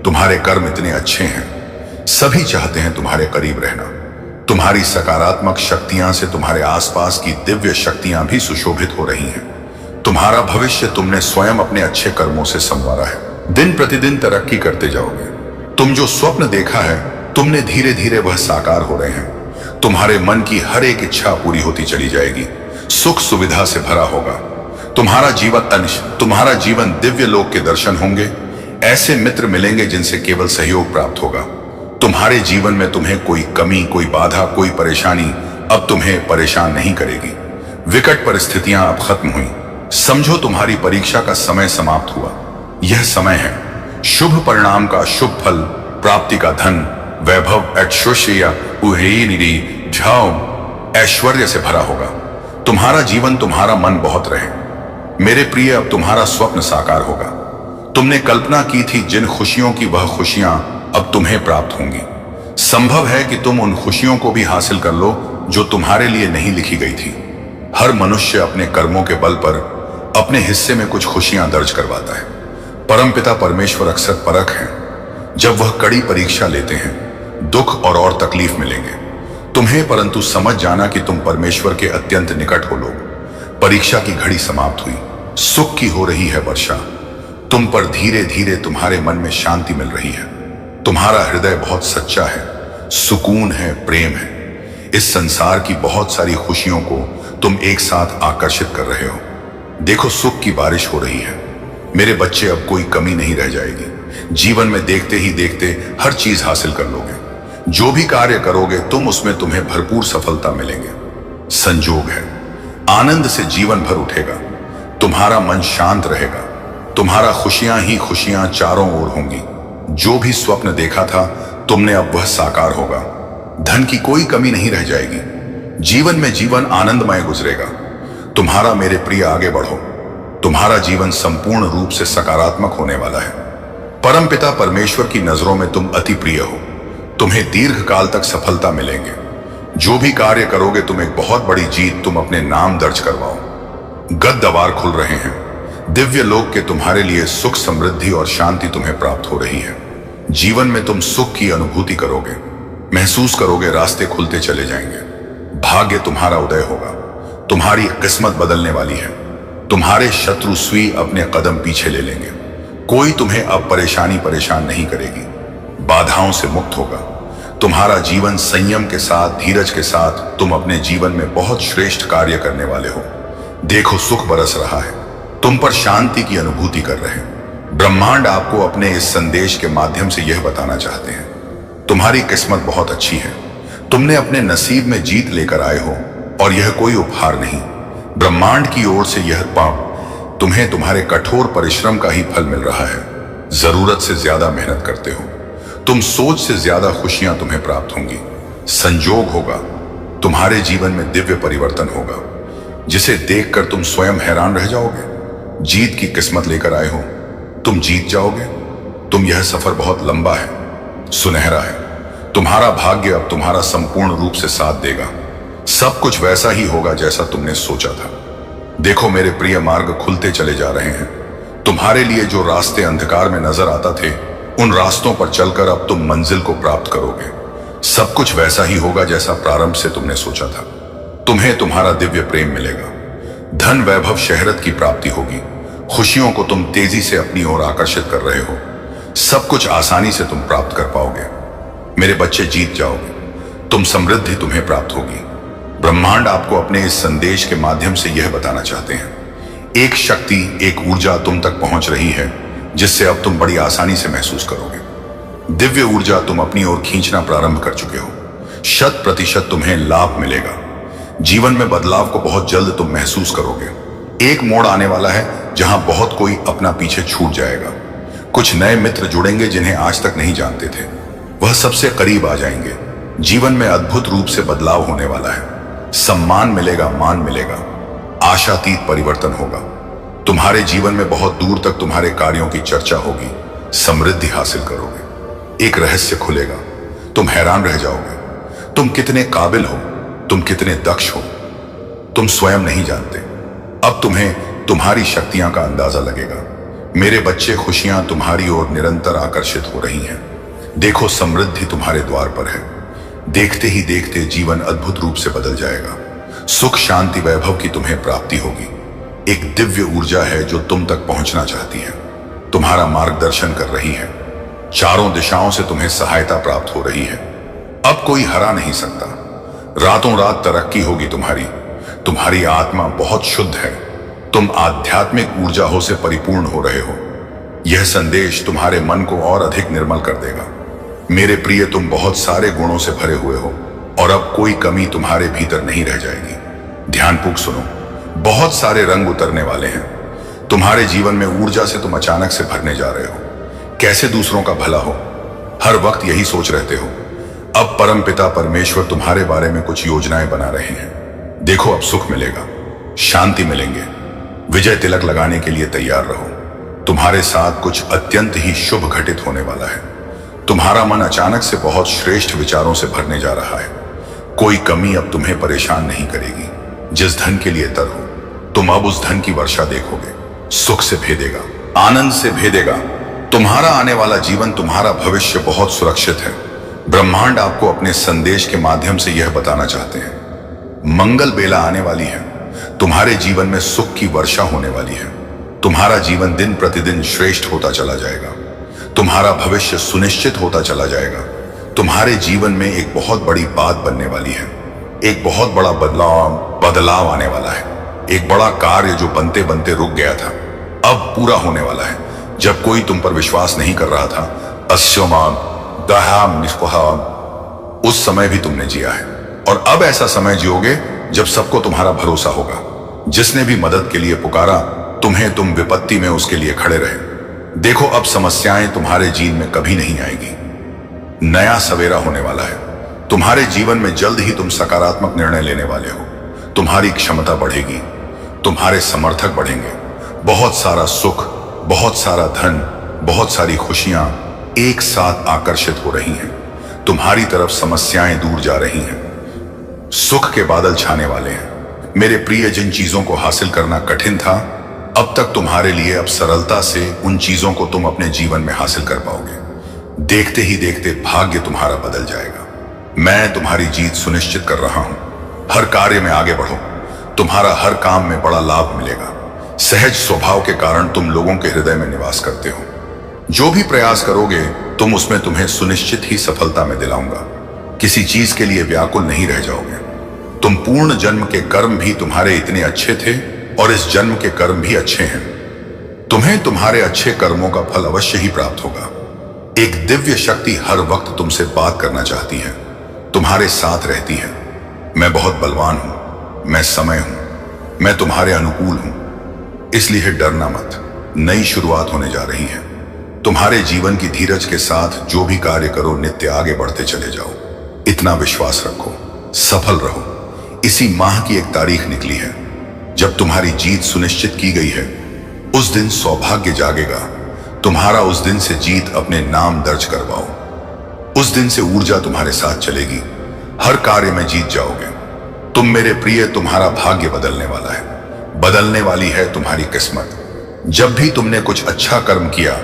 तुम्हारे कर्म इतने अच्छे हैं, सभी चाहते हैं तुम्हारे करीब रहना। तुम्हारी सकारात्मक शक्तियां से तुम्हारे आसपास की दिव्य शक्तियां भी सुशोभित हो रही हैं। तुम्हारा भविष्य तुमने स्वयं अपने अच्छे कर्मों से संवारा है। दिन प्रतिदिन तरक्की करते जाओगे। तुम जो स्वप्न देखा है, तुमने धीरे धीरे वह साकार हो रहे हैं। तुम्हारे मन की हर एक इच्छा पूरी होती चली जाएगी। सुख सुविधा से भरा होगा। तुम्हारा जीवन दिव्य लोक के दर्शन होंगे। ऐसे मित्र मिलेंगे जिनसे केवल सहयोग प्राप्त होगा। तुम्हारे जीवन में तुम्हें कोई कमी, कोई बाधा, कोई परेशानी अब तुम्हें परेशान नहीं करेगी। विकट परिस्थितियां अब खत्म हुई। समझो, तुम्हारी परीक्षा का समय समाप्त हुआ। यह समय है शुभ परिणाम का, शुभ फल प्राप्ति का, धन वैभव ऐश्वर्य से भरा होगा। तुम्हारा जीवन, तुम्हारा मन बहुत रहे। मेरे प्रिय, अब तुम्हारा स्वप्न साकार होगा। तुमने कल्पना की थी जिन खुशियों की, वह खुशियां अब तुम्हें प्राप्त होंगी। संभव है कि तुम उन खुशियों को भी हासिल कर लो जो तुम्हारे लिए नहीं लिखी गई थी। हर मनुष्य अपने कर्मों के बल पर अपने हिस्से में कुछ खुशियां दर्ज करवाता है। परमपिता परमेश्वर अक्सर परख है। जब वह कड़ी परीक्षा लेते हैं, दुख और तकलीफ मिलेंगे तुम्हें, परंतु समझ जाना कि तुम परमेश्वर के अत्यंत निकट हो लोग। परीक्षा की घड़ी समाप्त हुई। सुख की हो रही है वर्षा। तुम पर धीरे धीरे तुम्हारे मन में शांति मिल रही है। तुम्हारा हृदय बहुत सच्चा है, सुकून है, प्रेम है। इस संसार की बहुत सारी खुशियों को तुम एक साथ आकर्षित कर रहे हो। देखो, सुख की बारिश हो रही है। मेरे बच्चे, अब कोई कमी नहीं रह जाएगी। जीवन में देखते ही देखते हर चीज हासिल कर लोगे। जो भी कार्य करोगे तुम उसमें तुम्हें भरपूर सफलता मिलेंगे। संजोग है, आनंद से जीवन भर उठेगा, तुम्हारा मन शांत रहेगा, तुम्हारा खुशियां ही खुशियां चारों ओर होंगी। जो भी स्वप्न देखा था तुमने अब वह साकार होगा। धन की कोई कमी नहीं रह जाएगी। जीवन में जीवन आनंदमय गुजरेगा। तुम्हारा मेरे प्रिय आगे बढ़ो, तुम्हारा जीवन संपूर्ण रूप से सकारात्मक होने वाला है। परमपिता परमेश्वर की नजरों में तुम अति प्रिय हो। तुम्हें दीर्घ काल तक सफलता मिलेंगे। जो भी कार्य करोगे तुम एक बहुत बड़ी जीत तुम अपने नाम दर्ज करवाओ। गद द्वार खुल रहे हैं। दिव्य लोक के तुम्हारे लिए सुख समृद्धि और शांति तुम्हें प्राप्त हो रही है। जीवन में तुम सुख की अनुभूति करोगे, महसूस करोगे, रास्ते खुलते चले जाएंगे। भाग्य तुम्हारा उदय होगा। तुम्हारी किस्मत बदलने वाली है। तुम्हारे शत्रु स्वी अपने कदम पीछे ले लेंगे। कोई तुम्हें अब परेशान नहीं करेगी। बाधाओं से मुक्त होगा। तुम्हारा जीवन संयम के साथ, धीरज के साथ तुम अपने जीवन में बहुत श्रेष्ठ कार्य करने वाले हो। देखो सुख बरस रहा है, तुम पर शांति की अनुभूति कर रहे हैं। ब्रह्मांड आपको अपने इस संदेश के माध्यम से यह बताना चाहते हैं, तुम्हारी किस्मत बहुत अच्छी है। तुमने अपने नसीब में जीत लेकर आए हो और यह कोई उपहार नहीं, ब्रह्मांड की ओर से यह पाप तुम्हें तुम्हारे कठोर परिश्रम का ही फल मिल रहा है। जरूरत से ज्यादा मेहनत करते हो, तुम सोच से ज्यादा खुशियां तुम्हें प्राप्त होंगी। संजोग होगा, तुम्हारे जीवन में दिव्य परिवर्तन होगा जिसे देखकर तुम स्वयं हैरान रह जाओगे। जीत की किस्मत लेकर आए हो, तुम जीत जाओगे। यह सफर बहुत लंबा है, सुनहरा है। तुम्हारा भाग्य अब तुम्हारा संपूर्ण रूप से साथ देगा। सब कुछ वैसा ही होगा जैसा तुमने सोचा था। देखो मेरे प्रिय, मार्ग खुलते चले जा रहे हैं। तुम्हारे लिए जो रास्ते अंधकार में नजर आता थे, उन रास्तों पर चलकर अब तुम मंजिल को प्राप्त करोगे। सब कुछ वैसा ही होगा जैसा प्रारंभ से तुमने सोचा था। तुम्हें तुम्हारा दिव्य प्रेम मिलेगा। धन, वैभव, शहरत की प्राप्ति होगी। खुशियों को तुम तेजी से अपनी ओर आकर्षित कर रहे हो। सब कुछ आसानी से तुम प्राप्त कर पाओगे। मेरे बच्चे, जीत जाओगे। तुम समृद्धि तुम्हें प्राप्त होगी। ब्रह्मांड आपको अपने इस संदेश के माध्यम से यह बताना चाहते हैं, एक शक्ति, एक ऊर्जा तुम तक पहुंच रही है जिससे अब तुम बड़ी आसानी से महसूस करोगे। दिव्य ऊर्जा तुम अपनी ओर खींचना प्रारंभ कर चुके हो। 100% तुम्हें लाभ मिलेगा। जीवन में बदलाव को बहुत जल्द तुम महसूस करोगे। एक मोड़ आने वाला है जहां बहुत कोई अपना पीछे छूट जाएगा। कुछ नए मित्र जुड़ेंगे जिन्हें आज तक नहीं जानते थे, वह सबसे करीब आ जाएंगे। जीवन में अद्भुत रूप से बदलाव होने वाला है। सम्मान मिलेगा, मान मिलेगा, आशातीत परिवर्तन होगा। तुम्हारे जीवन में बहुत दूर तक तुम्हारे कार्यों की चर्चा होगी। समृद्धि हासिल करोगे। एक रहस्य खुलेगा, तुम हैरान रह जाओगे। तुम कितने काबिल हो, तुम कितने दक्ष हो, तुम स्वयं नहीं जानते। अब तुम्हें तुम्हारी शक्तियां का अंदाजा लगेगा। मेरे बच्चे, खुशियां तुम्हारी ओर निरंतर आकर्षित हो रही हैं। देखो समृद्धि तुम्हारे द्वार पर है। देखते ही देखते जीवन अद्भुत रूप से बदल जाएगा। सुख, शांति, वैभव की तुम्हें प्राप्ति होगी। एक दिव्य ऊर्जा है जो तुम तक पहुंचना चाहती है, तुम्हारा मार्गदर्शन कर रही है। चारों दिशाओं से तुम्हें सहायता प्राप्त हो रही है। अब कोई हरा नहीं सकता। रातों रात तरक्की होगी तुम्हारी। तुम्हारी आत्मा बहुत शुद्ध है। तुम आध्यात्मिक ऊर्जाओं से परिपूर्ण हो रहे हो। यह संदेश तुम्हारे मन को और अधिक निर्मल कर देगा। मेरे प्रिय, तुम बहुत सारे गुणों से भरे हुए हो और अब कोई कमी तुम्हारे भीतर नहीं रह जाएगी। ध्यानपूर्वक सुनो, बहुत सारे रंग उतरने वाले हैं। तुम्हारे जीवन में ऊर्जा से तुम अचानक से भरने जा रहे हो। कैसे दूसरों का भला हो, हर वक्त यही सोच रहते हो। अब परम पिता परमेश्वर तुम्हारे बारे में कुछ योजनाएं बना रहे हैं। देखो अब सुख मिलेगा, शांति मिलेंगे। विजय तिलक लगाने के लिए तैयार रहो। तुम्हारे साथ कुछ अत्यंत ही शुभ घटित होने वाला है। तुम्हारा मन अचानक से बहुत श्रेष्ठ विचारों से भरने जा रहा है। कोई कमी अब तुम्हें परेशान नहीं करेगी। जिस धन के लिए तर हो, तुम अब उस धन की वर्षा देखोगे। सुख से भेदेगा, आनंद से भेदेगा। तुम्हारा आने वाला जीवन, तुम्हारा भविष्य बहुत सुरक्षित है। ब्रह्मांड आपको अपने संदेश के माध्यम से यह बताना चाहते हैं, मंगल बेला आने वाली है। तुम्हारे जीवन में सुख की वर्षा होने वाली है। तुम्हारा जीवन दिन प्रतिदिन श्रेष्ठ होता चला जाएगा। तुम्हारा भविष्य सुनिश्चित होता चला जाएगा। तुम्हारे जीवन में एक बहुत बड़ी बात बनने वाली है। एक बहुत बड़ा बदलाव आने वाला है। एक बड़ा कार्य जो बनते बनते रुक गया था, अब पूरा होने वाला है। जब कोई तुम पर विश्वास नहीं कर रहा था, अस्योमाम दहाम निष्पहाम, उस समय भी तुमने जिया है, और अब ऐसा समय जियोगे जब सबको तुम्हारा भरोसा होगा। जिसने भी मदद के लिए पुकारा तुम्हें, तुम विपत्ति में उसके लिए खड़े रहे। देखो, अब समस्याएं तुम्हारे जीवन में कभी नहीं आएगी। नया सवेरा होने वाला है। तुम्हारे जीवन में जल्द ही तुम सकारात्मक निर्णय लेने वाले हो। तुम्हारी क्षमता बढ़ेगी, तुम्हारे समर्थक बढ़ेंगे। बहुत सारा सुख, बहुत सारा धन, बहुत सारी खुशियां एक साथ आकर्षित हो रही हैं। तुम्हारी तरफ समस्याएं दूर जा रही हैं। सुख के बादल छाने वाले हैं। मेरे प्रिय, जिन चीजों को हासिल करना कठिन था, अब तक तुम्हारे लिए अब सरलता से उन चीजों को तुम अपने जीवन में हासिल कर पाओगे। देखते ही देखते भाग्य तुम्हारा बदल जाएगा। मैं तुम्हारी जीत सुनिश्चित कर रहा हूं। हर कार्य में आगे बढ़ो, तुम्हारा हर काम में बड़ा लाभ मिलेगा। सहज स्वभाव के कारण तुम लोगों के हृदय में निवास करते हो। जो भी प्रयास करोगे तुम उसमें तुम्हें सुनिश्चित ही सफलता में दिलाऊंगा। किसी चीज के लिए व्याकुल नहीं रह जाओगे। तुम पूर्ण जन्म के कर्म भी तुम्हारे इतने अच्छे थे और इस जन्म के कर्म भी अच्छे हैं। तुम्हें तुम्हारे अच्छे कर्मों का फल अवश्य ही प्राप्त होगा। एक दिव्य शक्ति हर वक्त तुमसे बात करना चाहती है, तुम्हारे साथ रहती है। मैं बहुत बलवान हूं, मैं समय हूं, मैं तुम्हारे अनुकूल हूं, इसलिए डरना मत। नई शुरुआत होने जा रही है। तुम्हारे जीवन की धीरज के साथ जो भी कार्य करो, नित्य आगे बढ़ते चले जाओ। इतना विश्वास रखो, सफल रहो। इसी माह की एक तारीख निकली है जब तुम्हारी जीत सुनिश्चित की गई है। उस दिन सौभाग्य जागेगा। तुम्हारा उस दिन से जीत अपने नाम दर्ज करवाओ। उस दिन से ऊर्जा तुम्हारे साथ चलेगी। हर कार्य में जीत जाओगे। तुम मेरे प्रिय, तुम्हारा भाग्य बदलने वाला है। बदलने वाली है तुम्हारी किस्मत। जब भी तुमने कुछ अच्छा कर्म किया,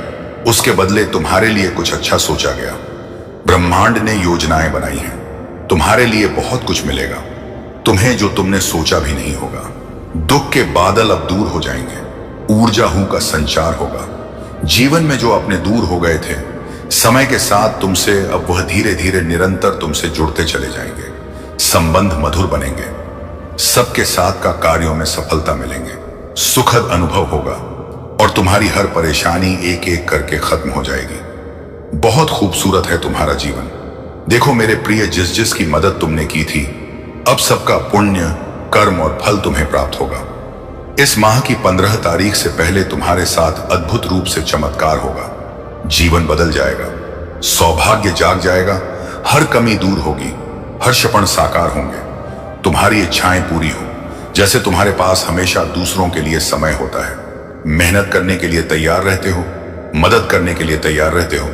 उसके बदले तुम्हारे लिए कुछ अच्छा सोचा गया। ब्रह्मांड ने योजनाएं बनाई हैं। तुम्हारे लिए बहुत कुछ मिलेगा, तुम्हें जो तुमने सोचा भी नहीं होगा। दुख के बादल अब दूर हो जाएंगे। ऊर्जा का संचार होगा। जीवन में जो अपने दूर हो गए थे, समय के साथ तुमसे अब वह धीरे धीरे निरंतर तुमसे जुड़ते चले जाएंगे। संबंध मधुर बनेंगे। सबके साथ का कार्यों में सफलता मिलेंगे। सुखद अनुभव होगा और तुम्हारी हर परेशानी एक एक करके खत्म हो जाएगी। बहुत खूबसूरत है तुम्हारा जीवन। देखो मेरे प्रिय, जिस जिस की मदद तुमने की थी, अब सबका पुण्य, कर्म और फल तुम्हें प्राप्त होगा। इस माह की 15 तारीख से पहले तुम्हारे साथ अद्भुत रूप से चमत्कार होगा। जीवन बदल जाएगा, सौभाग्य जाग जाएगा, हर कमी दूर होगी, हर सपन साकार होंगे, तुम्हारी इच्छाएं पूरी हो। जैसे तुम्हारे पास हमेशा दूसरों के लिए समय होता है, मेहनत करने के लिए तैयार रहते हो, मदद करने के लिए तैयार रहते हो,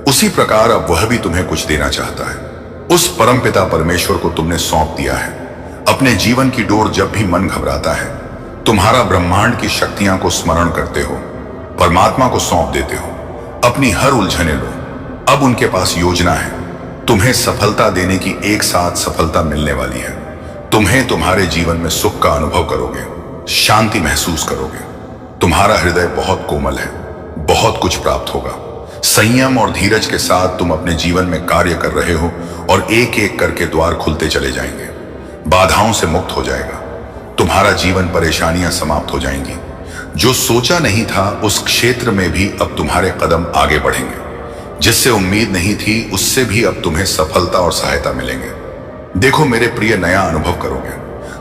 उसी प्रकार अब वह भी तुम्हें कुछ देना चाहता है। उस परमपिता परमेश्वर को तुमने सौंप दिया है अपने जीवन की डोर। जब भी मन घबराता है, तुम्हारा ब्रह्मांड की शक्तियां को स्मरण करते हो, परमात्मा को सौंप देते हो। अपनी हर उलझने लो, अब उनके पास योजना है। तुम्हें सफलता देने की एक साथ सफलता मिलने वाली है। तुम्हें तुम्हारे जीवन में सुख का अनुभव करोगे, शांति महसूस करोगे। तुम्हारा हृदय बहुत कोमल है, बहुत कुछ प्राप्त होगा। संयम और धीरज के साथ तुम अपने जीवन में कार्य कर रहे हो और एक एक करके द्वार खुलते चले जाएंगे। बाधाओं से मुक्त हो जाएगा। तुम्हारा जीवन, परेशानियां समाप्त हो जाएंगी। जो सोचा नहीं था उस क्षेत्र में भी अब तुम्हारे कदम आगे बढ़ेंगे। जिससे उम्मीद नहीं थी उससे भी अब तुम्हें सफलता और सहायता मिलेंगे। देखो मेरे प्रिय, नया अनुभव करोगे।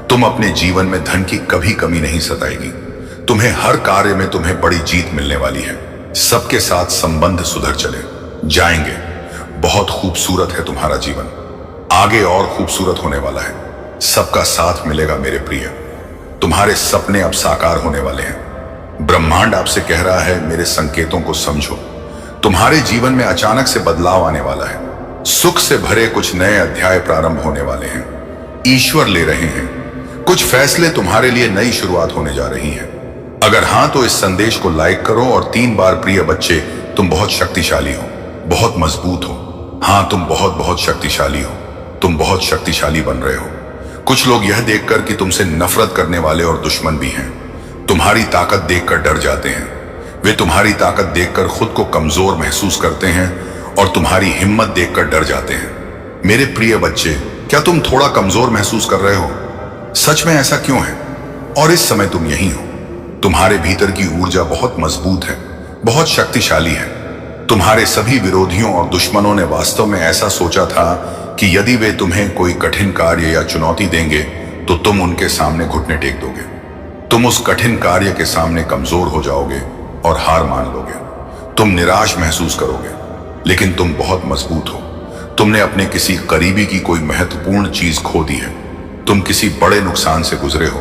तुम अपने जीवन में धन की कभी कमी नहीं सताएगी। तुम्हें हर कार्य में तुम्हें बड़ी जीत मिलने वाली है। सबके साथ संबंध सुधर चले जाएंगे। बहुत खूबसूरत है तुम्हारा जीवन, आगे और खूबसूरत होने वाला है। सबका साथ मिलेगा मेरे प्रिय। तुम्हारे सपने अब साकार होने वाले हैं। ब्रह्मांड आपसे कह रहा है, मेरे संकेतों को समझो। तुम्हारे जीवन में अचानक से बदलाव आने वाला है। सुख से भरे कुछ नए अध्याय प्रारंभ होने वाले हैं। ईश्वर ले रहे हैं कुछ फैसले। तुम्हारे लिए नई शुरुआत होने जा रही है। अगर हां तो इस संदेश को लाइक करो और 3 बार प्रिय बच्चे, तुम बहुत शक्तिशाली हो, बहुत मजबूत हो। हां, तुम बहुत बहुत शक्तिशाली हो। तुम बहुत शक्तिशाली बन रहे हो। कुछ लोग यह देखकर कि तुमसे नफरत करने वाले और दुश्मन भी हैं, तुम्हारी ताकत देखकर डर जाते हैं। वे तुम्हारी ताकत देखकर खुद को कमजोर महसूस करते हैं और तुम्हारी हिम्मत देखकर डर जाते हैं। मेरे प्रिय बच्चे, क्या तुम थोड़ा कमजोर महसूस कर रहे हो? सच में ऐसा क्यों है? और इस समय तुम यही हो। तुम्हारे भीतर की ऊर्जा बहुत मजबूत है, बहुत शक्तिशाली है। तुम्हारे सभी विरोधियों और दुश्मनों ने वास्तव में ऐसा सोचा था कि यदि वे तुम्हें कोई कठिन कार्य या चुनौती देंगे तो तुम उनके सामने घुटने टेक दोगे। तुम उस कठिन कार्य के सामने कमजोर हो जाओगे और हार मान लोगे। तुम निराश महसूस करोगे, लेकिन तुम बहुत मजबूत हो। तुमने अपने किसी करीबी की कोई महत्वपूर्ण चीज खो दी है। तुम किसी बड़े नुकसान से गुजरे हो,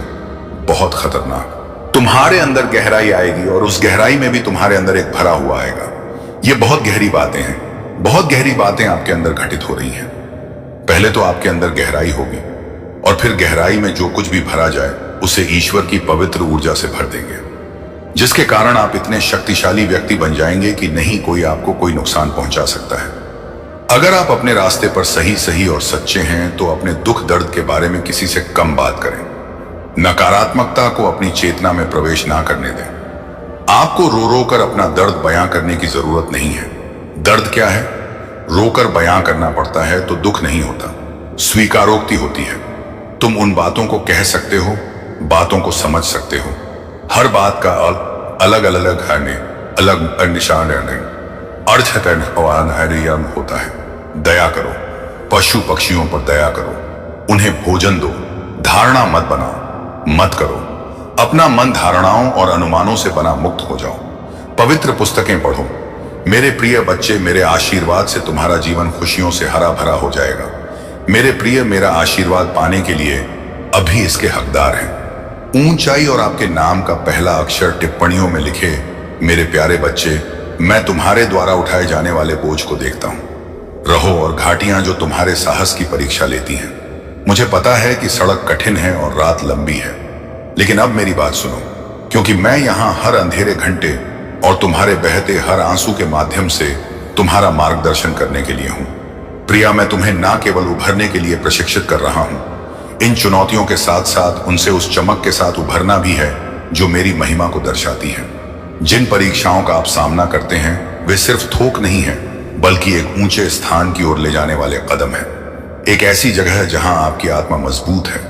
बहुत खतरनाक। तुम्हारे अंदर गहराई आएगी और उस गहराई में भी तुम्हारे अंदर एक भरा हुआ आएगा। ये बहुत गहरी बातें हैं, बहुत गहरी बातें आपके अंदर घटित हो रही हैं। पहले तो आपके अंदर गहराई होगी और फिर गहराई में जो कुछ भी भरा जाए उसे ईश्वर की पवित्र ऊर्जा से भर देंगे, जिसके कारण आप इतने शक्तिशाली व्यक्ति बन जाएंगे कि नहीं कोई आपको कोई नुकसान पहुंचा सकता है। अगर आप अपने रास्ते पर सही और सच्चे हैं तो अपने दुख दर्द के बारे में किसी से कम बात करें। नकारात्मकता को अपनी चेतना में प्रवेश ना करने दें। आपको रो रो कर अपना दर्द बयां करने की जरूरत नहीं है। दर्द क्या है? रोकर बयां करना पड़ता है तो दुख नहीं होता, स्वीकारोक्ति होती है। तुम उन बातों को कह सकते हो, बातों को समझ सकते हो। हर बात का अलग अलग निशान अर्थ होता है। दया करो, पशु पक्षियों पर दया करो, उन्हें भोजन दो। धारणा मत बनाओ, मत करो। अपना मन धारणाओं और अनुमानों से बना मुक्त हो जाओ। पवित्र पुस्तकें पढ़ो। मेरे प्रिय बच्चे, मेरे आशीर्वाद से तुम्हारा जीवन खुशियों से हरा भरा हो जाएगा। मेरे प्रिय, मेरा आशीर्वाद पाने के लिए अभी इसके हकदार हैं। ऊंचाई और आपके नाम का पहला अक्षर टिप्पणियों में लिखे। मेरे प्यारे बच्चे, मैं तुम्हारे द्वारा उठाए जाने वाले बोझ को देखता हूं। रहो और घाटियां जो तुम्हारे साहस की परीक्षा लेती हैं। मुझे पता है कि सड़क कठिन है और रात लंबी है, लेकिन अब मेरी बात सुनो, क्योंकि मैं यहां हर अंधेरे घंटे और तुम्हारे बहते हर आंसू के माध्यम से तुम्हारा मार्गदर्शन करने के लिए हूं। प्रिया, मैं तुम्हें ना केवल उभरने के लिए प्रशिक्षित कर रहा हूं, इन चुनौतियों के साथ साथ उनसे उस चमक के साथ उभरना भी है जो मेरी महिमा को दर्शाती है। जिन परीक्षाओं का आप सामना करते हैं वे सिर्फ थोक नहीं है, बल्कि एक ऊंचे स्थान की ओर ले जाने वाले कदम है। एक ऐसी जगह है जहां आपकी आत्मा मजबूत है,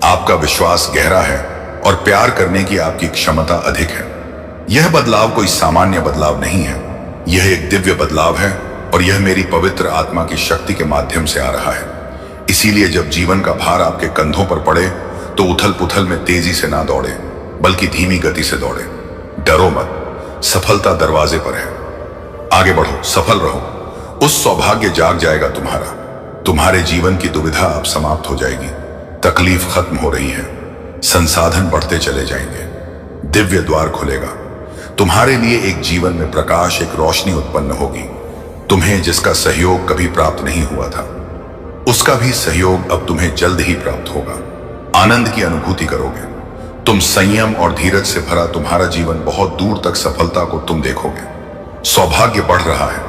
आपका विश्वास गहरा है और प्यार करने की आपकी क्षमता अधिक है। यह बदलाव कोई सामान्य बदलाव नहीं है, यह एक दिव्य बदलाव है और यह मेरी पवित्र आत्मा की शक्ति के माध्यम से आ रहा है। इसीलिए जब जीवन का भार आपके कंधों पर पड़े तो उथल पुथल में तेजी से ना दौड़े, बल्कि धीमी गति से दौड़े। डरो मत, सफलता दरवाजे पर है। आगे बढ़ो, सफल रहो। उस सौभाग्य जाग जाएगा तुम्हारा। तुम्हारे जीवन की दुविधा अब समाप्त हो जाएगी। तकलीफ खत्म हो रही है, संसाधन बढ़ते चले जाएंगे, दिव्य द्वार खुलेगा। तुम्हारे लिए एक जीवन में प्रकाश, एक रोशनी उत्पन्न होगी। तुम्हें जिसका सहयोग कभी प्राप्त नहीं हुआ था, उसका भी सहयोग अब तुम्हें जल्द ही प्राप्त होगा। आनंद की अनुभूति करोगे। तुम संयम और धीरज से भरा तुम्हारा जीवन, बहुत दूर तक सफलता को तुम देखोगे। सौभाग्य बढ़ रहा है,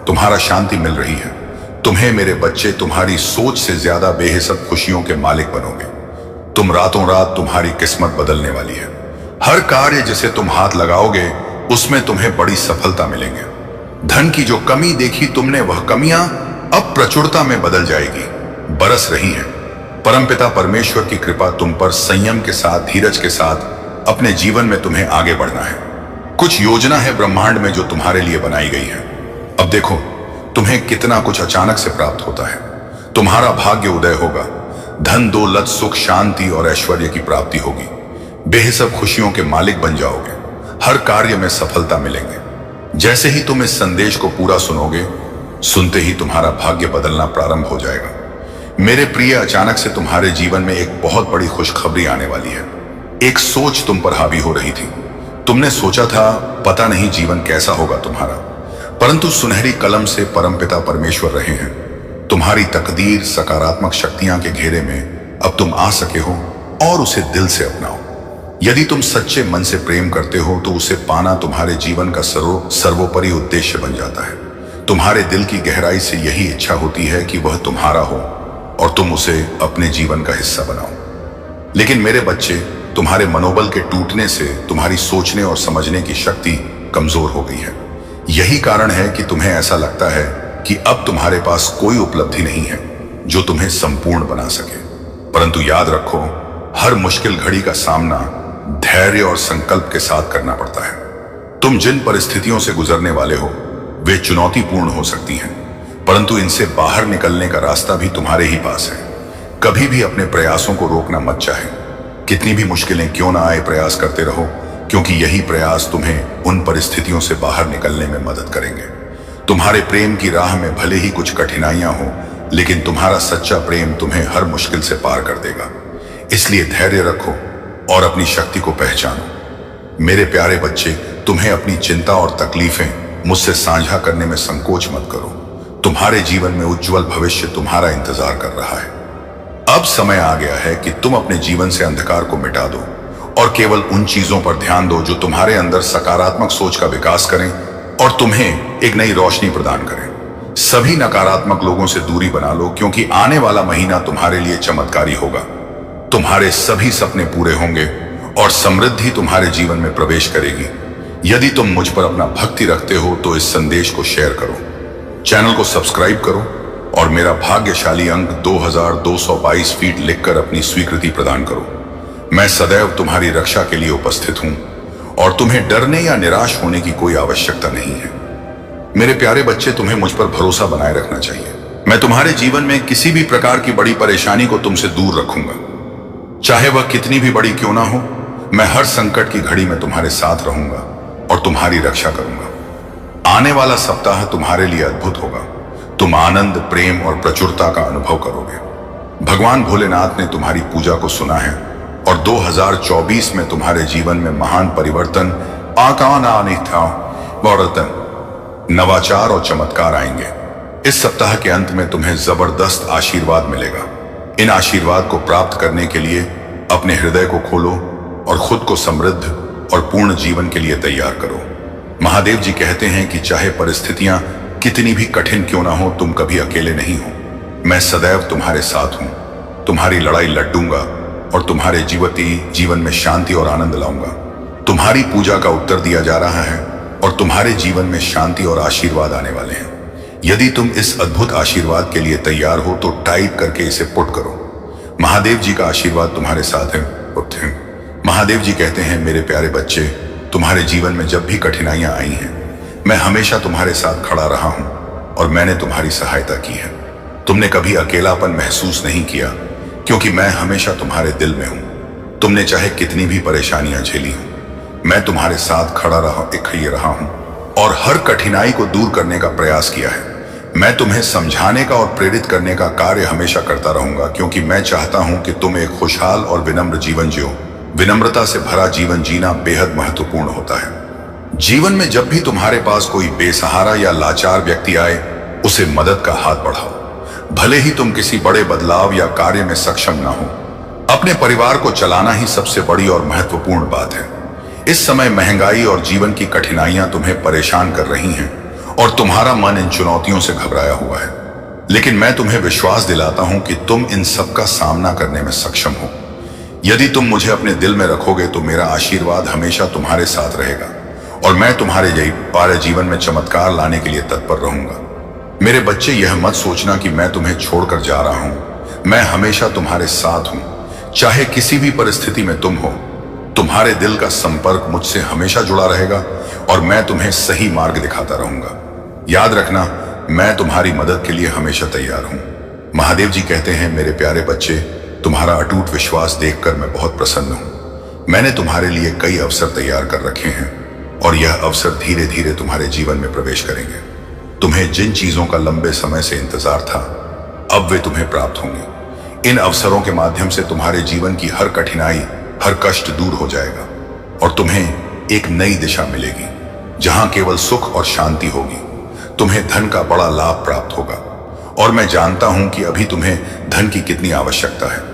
तुम्हारा शांति मिल रही है। तुम्हें मेरे बच्चे तुम्हारी सोच से ज्यादा बेहिसाब खुशियों के मालिक बनोगे। तुम रातों रात तुम्हारी किस्मत बदलने वाली है। हर कार्य जिसे तुम हाथ लगाओगे उसमें तुम्हें बड़ी सफलता मिलेंगे। धन की जो कमी देखी तुमने, वह कमियां अब प्रचुरता में बदल जाएगी, बरस रही है। परमपिता परमेश्वर की कृपा तुम पर संयम के साथ, धीरज के साथ अपने जीवन में तुम्हें आगे बढ़ना है। कुछ योजना है ब्रह्मांड में जो तुम्हारे लिए बनाई गई है। अब देखो तुम्हें कितना कुछ अचानक से प्राप्त होता है। तुम्हारा भाग्य उदय होगा। धन, दौलत, सुख, शांति और ऐश्वर्य की प्राप्ति होगी। बेहिसाब खुशियों के मालिक बन जाओगे। हर कार्य में सफलता मिलेंगे। जैसे ही तुम इस संदेश को पूरा सुनोगे, सुनते ही तुम्हारा भाग्य बदलना प्रारंभ हो जाएगा। मेरे प्रिय, अचानक से तुम्हारे जीवन में एक बहुत बड़ी खुशखबरी आने वाली है। एक सोच तुम पर हावी हो रही थी। तुमने सोचा था पता नहीं जीवन कैसा होगा तुम्हारा, परंतु सुनहरी कलम से परमपिता परमेश्वर रहे हैं। तुम्हारी तकदीर सकारात्मक शक्तियां के घेरे में अब तुम आ सके हो और उसे दिल से अपनाओ। यदि तुम सच्चे मन से प्रेम करते हो तो उसे पाना तुम्हारे जीवन का सर्वोपरि उद्देश्य बन जाता है। तुम्हारे दिल की गहराई से यही इच्छा होती है कि वह तुम्हारा हो और तुम उसे अपने जीवन का हिस्सा बनाओ। लेकिन मेरे बच्चे, तुम्हारे मनोबल के टूटने से तुम्हारी सोचने और समझने की शक्ति कमजोर हो गई है। यही कारण है कि तुम्हें ऐसा लगता है कि अब तुम्हारे पास कोई उपलब्धि नहीं है जो तुम्हें संपूर्ण बना सके। परंतु याद रखो, हर मुश्किल घड़ी का सामना धैर्य और संकल्प के साथ करना पड़ता है। तुम जिन परिस्थितियों से गुजरने वाले हो वे चुनौतीपूर्ण हो सकती हैं, परंतु इनसे बाहर निकलने का रास्ता भी तुम्हारे ही पास है। कभी भी अपने प्रयासों को रोकना मत चाहे। कितनी भी मुश्किलें क्यों ना आए, प्रयास करते रहो, क्योंकि यही प्रयास तुम्हें उन परिस्थितियों से बाहर निकलने में मदद करेंगे। तुम्हारे प्रेम की राह में भले ही कुछ कठिनाइयां हो, लेकिन तुम्हारा सच्चा प्रेम तुम्हें हर मुश्किल से पार कर देगा। इसलिए धैर्य रखो और अपनी शक्ति को पहचानो। मेरे प्यारे बच्चे, तुम्हें अपनी चिंता और तकलीफें मुझसे साझा करने में संकोच मत करो। तुम्हारे जीवन में उज्जवल भविष्य तुम्हारा इंतजार कर रहा है। अब समय आ गया है कि तुम अपने जीवन से अंधकार को मिटा दो और केवल उन चीजों पर ध्यान दो जो तुम्हारे अंदर सकारात्मक सोच का विकास करें और तुम्हें एक नई रोशनी प्रदान करें। सभी नकारात्मक लोगों से दूरी बना लो, क्योंकि आने वाला महीना तुम्हारे लिए चमत्कारी होगा। तुम्हारे सभी सपने पूरे होंगे और समृद्धि तुम्हारे जीवन में प्रवेश करेगी। यदि तुम मुझ पर अपना भक्ति रखते हो तो इस संदेश को शेयर करो, चैनल को सब्सक्राइब करो और मेरा भाग्यशाली अंक 2222 फीट लिखकर अपनी स्वीकृति प्रदान करो। मैं सदैव तुम्हारी रक्षा के लिए उपस्थित हूं और तुम्हें डरने या निराश होने की कोई आवश्यकता नहीं है। मेरे प्यारे बच्चे, तुम्हें मुझ पर भरोसा बनाए रखना चाहिए। मैं तुम्हारे जीवन में किसी भी प्रकार की बड़ी परेशानी को तुमसे दूर रखूंगा, चाहे वह कितनी भी बड़ी क्यों ना हो। मैं हर संकट की घड़ी में तुम्हारे साथ रहूंगा और तुम्हारी रक्षा करूंगा। आने वाला सप्ताह तुम्हारे लिए अद्भुत होगा। तुम आनंद, प्रेम और प्रचुरता का अनुभव करोगे। भगवान भोलेनाथ ने तुम्हारी पूजा को सुना है और 2024 में तुम्हारे जीवन में महान परिवर्तन, नवाचार और चमत्कार आएंगे। इस सप्ताह के अंत में तुम्हें जबरदस्त आशीर्वाद मिलेगा। इन आशीर्वाद को प्राप्त करने के लिए अपने हृदय को खोलो और खुद को समृद्ध और पूर्ण जीवन के लिए तैयार करो। महादेव जी कहते हैं कि चाहे परिस्थितियां कितनी भी कठिन क्यों ना हो, तुम कभी अकेले नहीं हो। मैं सदैव तुम्हारे साथ हूं, तुम्हारी लड़ाई लड़ूंगा और तुम्हारे जीवन में शांति और आनंद लाऊंगा। तुम्हारी पूजा का उत्तर दिया जा रहा है और तुम्हारे जीवन में शांति और आशीर्वाद आने वाले हैं। यदि तुम इस अद्भुत आशीर्वाद के लिए तैयार हो तो टाइप करके इसे पुट करो। महादेव जी का आशीर्वाद तुम्हारे साथ है। महादेव जी कहते हैं, मेरे प्यारे बच्चे, तुम्हारे जीवन में जब भी कठिनाइयां आई हैं, मैं हमेशा तुम्हारे साथ खड़ा रहा हूं और मैंने तुम्हारी सहायता की है। तुमने कभी अकेलापन महसूस नहीं किया, क्योंकि मैं हमेशा तुम्हारे दिल में हूं। तुमने चाहे कितनी भी परेशानियां झेली हो, मैं तुम्हारे साथ खड़ा रहा हूं और हर कठिनाई को दूर करने का प्रयास किया है। मैं तुम्हें समझाने का और प्रेरित करने का कार्य हमेशा करता रहूंगा, क्योंकि मैं चाहता हूं कि तुम एक खुशहाल और विनम्र जीवन जियो। विनम्रता से भरा जीवन जीना बेहद महत्वपूर्ण होता है। जीवन में जब भी तुम्हारे पास कोई बेसहारा या लाचार व्यक्ति आए, उसे मदद का हाथ बढ़ाओ। भले ही तुम किसी बड़े बदलाव या कार्य में सक्षम ना हो, अपने परिवार को चलाना ही सबसे बड़ी और महत्वपूर्ण बात है। इस समय महंगाई और जीवन की कठिनाइयां तुम्हें परेशान कर रही हैं और तुम्हारा मन इन चुनौतियों से घबराया हुआ है, लेकिन मैं तुम्हें विश्वास दिलाता हूं कि तुम इन सब का सामना करने में सक्षम हो। यदि तुम मुझे अपने दिल में रखोगे तो मेरा आशीर्वाद हमेशा तुम्हारे साथ रहेगा और मैं तुम्हारे जीवन में चमत्कार लाने के लिए तत्पर रहूंगा। मेरे बच्चे, यह मत सोचना कि मैं तुम्हें छोड़कर जा रहा हूं। मैं हमेशा तुम्हारे साथ हूं, चाहे किसी भी परिस्थिति में तुम हो। तुम्हारे दिल का संपर्क मुझसे हमेशा जुड़ा रहेगा और मैं तुम्हें सही मार्ग दिखाता रहूंगा। याद रखना, मैं तुम्हारी मदद के लिए हमेशा तैयार हूं। महादेव जी कहते हैं, मेरे प्यारे बच्चे, तुम्हारा अटूट विश्वास देखकर मैं बहुत प्रसन्न हूं। मैंने तुम्हारे लिए कई अवसर तैयार कर रखे हैं और यह अवसर धीरे धीरे तुम्हारे जीवन में प्रवेश करेंगे। तुम्हें जिन चीजों का लंबे समय से इंतजार था, अब वे तुम्हें प्राप्त होंगे। इन अवसरों के माध्यम से तुम्हारे जीवन की हर कठिनाई, हर कष्ट दूर हो जाएगा और तुम्हें एक नई दिशा मिलेगी, जहां केवल सुख और शांति होगी। तुम्हें धन का बड़ा लाभ प्राप्त होगा और मैं जानता हूं कि अभी तुम्हें धन की कितनी आवश्यकता है।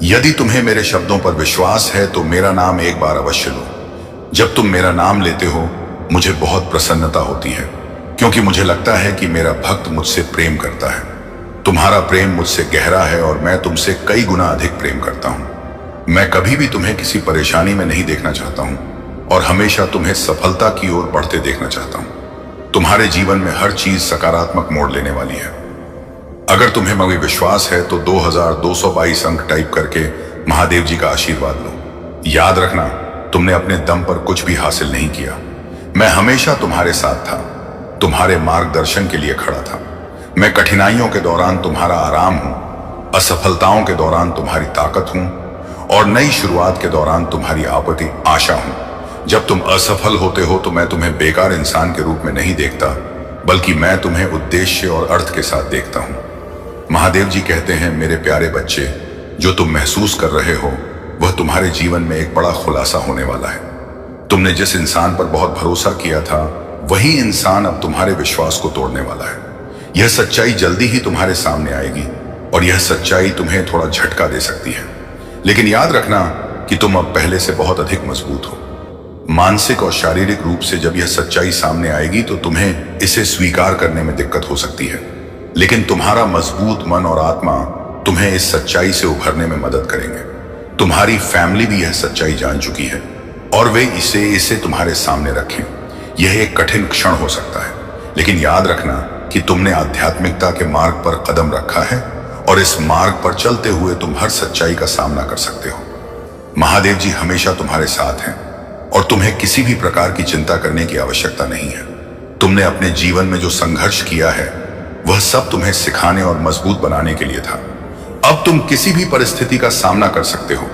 यदि तुम्हें मेरे शब्दों पर विश्वास है तो मेरा नाम एक बार अवश्य लो। जब तुम मेरा नाम लेते हो, मुझे बहुत प्रसन्नता होती है, क्योंकि मुझे लगता है कि मेरा भक्त मुझसे प्रेम करता है। तुम्हारा प्रेम मुझसे गहरा है और मैं तुमसे कई गुना अधिक प्रेम करता हूं। मैं कभी भी तुम्हें किसी परेशानी में नहीं देखना चाहता हूं और हमेशा तुम्हें सफलता की ओर बढ़ते देखना चाहता हूं। तुम्हारे जीवन में हर चीज सकारात्मक मोड़ लेने वाली है। अगर तुम्हें मेरा विश्वास है तो 2222 अंक टाइप करके महादेव जी का आशीर्वाद लो। याद रखना, तुमने अपने दम पर कुछ भी हासिल नहीं किया। मैं हमेशा तुम्हारे साथ था, तुम्हारे मार्गदर्शन के लिए खड़ा था। मैं कठिनाइयों के दौरान तुम्हारा आराम हूं, असफलताओं के दौरान तुम्हारी ताकत हूं और नई शुरुआत के दौरान तुम्हारी आपत्ति आशा हूं। जब तुम असफल होते हो तो मैं तुम्हें बेकार इंसान के रूप में नहीं देखता, बल्कि मैं तुम्हें उद्देश्य और अर्थ के साथ देखता हूं। महादेव जी कहते हैं, मेरे प्यारे बच्चे, जो तुम महसूस कर रहे हो वह तुम्हारे जीवन में एक बड़ा खुलासा होने वाला है। तुमने जिस इंसान पर बहुत भरोसा किया था, वही इंसान अब तुम्हारे विश्वास को तोड़ने वाला है। यह सच्चाई जल्दी ही तुम्हारे सामने आएगी और यह सच्चाई तुम्हें थोड़ा झटका दे सकती है, लेकिन याद रखना कि तुम अब पहले से बहुत अधिक मजबूत हो। मानसिक और शारीरिक रूप से जब यह सच्चाई सामने आएगी तो तुम्हें इसे स्वीकार करने में दिक्कत हो सकती है, लेकिन तुम्हारा मजबूत मन और आत्मा तुम्हें इस सच्चाई से उभरने में मदद करेंगे। तुम्हारी फैमिली भी यह सच्चाई जान चुकी है और वे इसे तुम्हारे सामने रखें। यह एक कठिन क्षण हो सकता है, लेकिन याद रखना कि तुमने आध्यात्मिकता के मार्ग पर कदम रखा है और इस मार्ग पर चलते हुए तुम हर सच्चाई का सामना कर सकते हो। महादेव जी हमेशा तुम्हारे साथ हैं और तुम्हें किसी भी प्रकार की चिंता करने की आवश्यकता नहीं है। तुमने अपने जीवन में जो संघर्ष किया है वह सब तुम्हें सिखाने और मजबूत बनाने के लिए था। अब तुम किसी भी परिस्थिति का सामना कर सकते हो,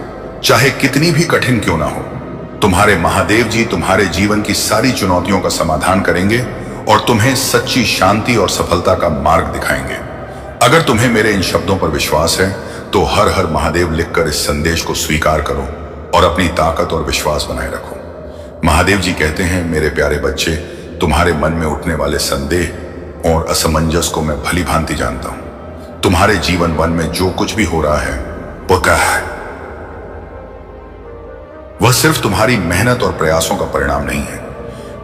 चाहे कितनी भी कठिन क्यों ना हो। तुम्हारे महादेव जी तुम्हारे जीवन की सारी चुनौतियों का समाधान करेंगे और तुम्हें सच्ची शांति और सफलता का मार्ग दिखाएंगे। अगर तुम्हें मेरे इन शब्दों पर विश्वास है तो हर हर महादेव लिखकर इस संदेश को स्वीकार करो और अपनी ताकत और विश्वास बनाए रखो। महादेव जी कहते हैं, मेरे प्यारे बच्चे, तुम्हारे मन में उठने वाले संदेह और असमंजस को मैं भली भांति जानता हूं। तुम्हारे जीवन वन में जो कुछ भी हो रहा है वो क्या है, वह सिर्फ तुम्हारी मेहनत और प्रयासों का परिणाम नहीं है।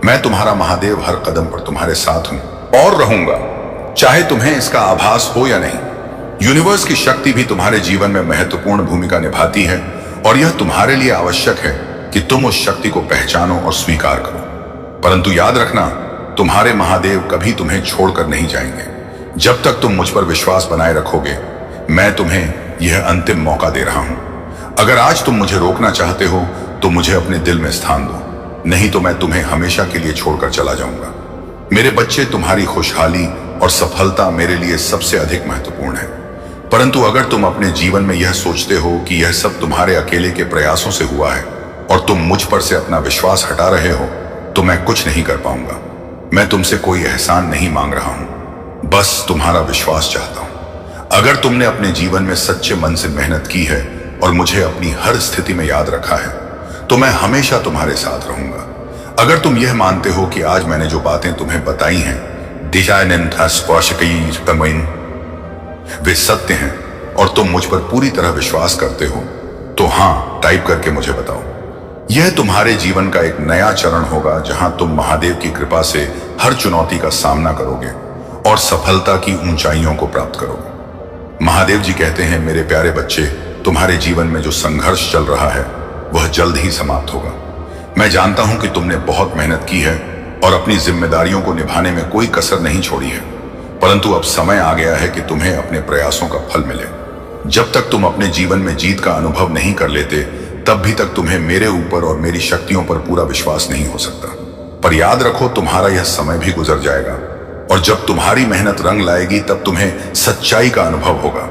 मैं तुम्हारा महादेव हर कदम पर तुम्हारे साथ हूं और रहूंगा, चाहे तुम्हें इसका आभास हो या नहीं। यूनिवर्स की शक्ति भी तुम्हारे जीवन में महत्वपूर्ण भूमिका निभाती है और यह तुम्हारे लिए आवश्यक है कि तुम उस शक्ति को पहचानो और स्वीकार करो। परंतु याद रखना, तुम्हारे महादेव कभी तुम्हें छोड़कर नहीं जाएंगे। जब तक तुम मुझ पर विश्वास बनाए रखोगे, मैं तुम्हें यह अंतिम मौका दे रहा हूं। अगर आज तुम मुझे रोकना चाहते हो तो मुझे अपने दिल में स्थान दो, नहीं तो मैं तुम्हें हमेशा के लिए छोड़कर चला जाऊंगा। मेरे बच्चे, तुम्हारी खुशहाली और सफलता मेरे लिए सबसे अधिक महत्वपूर्ण है। परंतु अगर तुम अपने जीवन में यह सोचते हो कि यह सब तुम्हारे अकेले के प्रयासों से हुआ है और तुम मुझ पर से अपना विश्वास हटा रहे हो, तो मैं कुछ नहीं कर पाऊंगा। मैं तुमसे कोई एहसान नहीं मांग रहा हूं, बस तुम्हारा विश्वास चाहता हूं। अगर तुमने अपने जीवन में सच्चे मन से मेहनत की है और मुझे अपनी हर स्थिति में याद रखा है, तो मैं हमेशा तुम्हारे साथ रहूंगा। अगर तुम यह मानते हो कि आज मैंने जो बातें तुम्हें बताई हैं, वे सत्य हैं और तुम मुझ पर पूरी तरह विश्वास करते हो, तो हाँ टाइप करके मुझे बताओ। यह तुम्हारे जीवन का एक नया चरण होगा जहां तुम महादेव की कृपा से हर चुनौती का सामना करोगे और सफलता की ऊंचाइयों को प्राप्त करोगे। महादेव जी कहते हैं, मेरे प्यारे बच्चे, तुम्हारे जीवन में जो संघर्ष चल रहा है वह जल्द ही समाप्त होगा। मैं जानता हूं कि तुमने बहुत मेहनत की है और अपनी जिम्मेदारियों को निभाने में कोई कसर नहीं छोड़ी है, परंतु अब समय आ गया है कि तुम्हें अपने प्रयासों का फल मिले। जब तक तुम अपने जीवन में जीत का अनुभव नहीं कर लेते, तब भी तक तुम्हें मेरे ऊपर और मेरी शक्तियों पर पूरा विश्वास नहीं हो सकता। पर याद रखो, तुम्हारा यह समय भी गुजर जाएगा और जब तुम्हारी मेहनत रंग लाएगी तब तुम्हें सच्चाई का अनुभव होगा।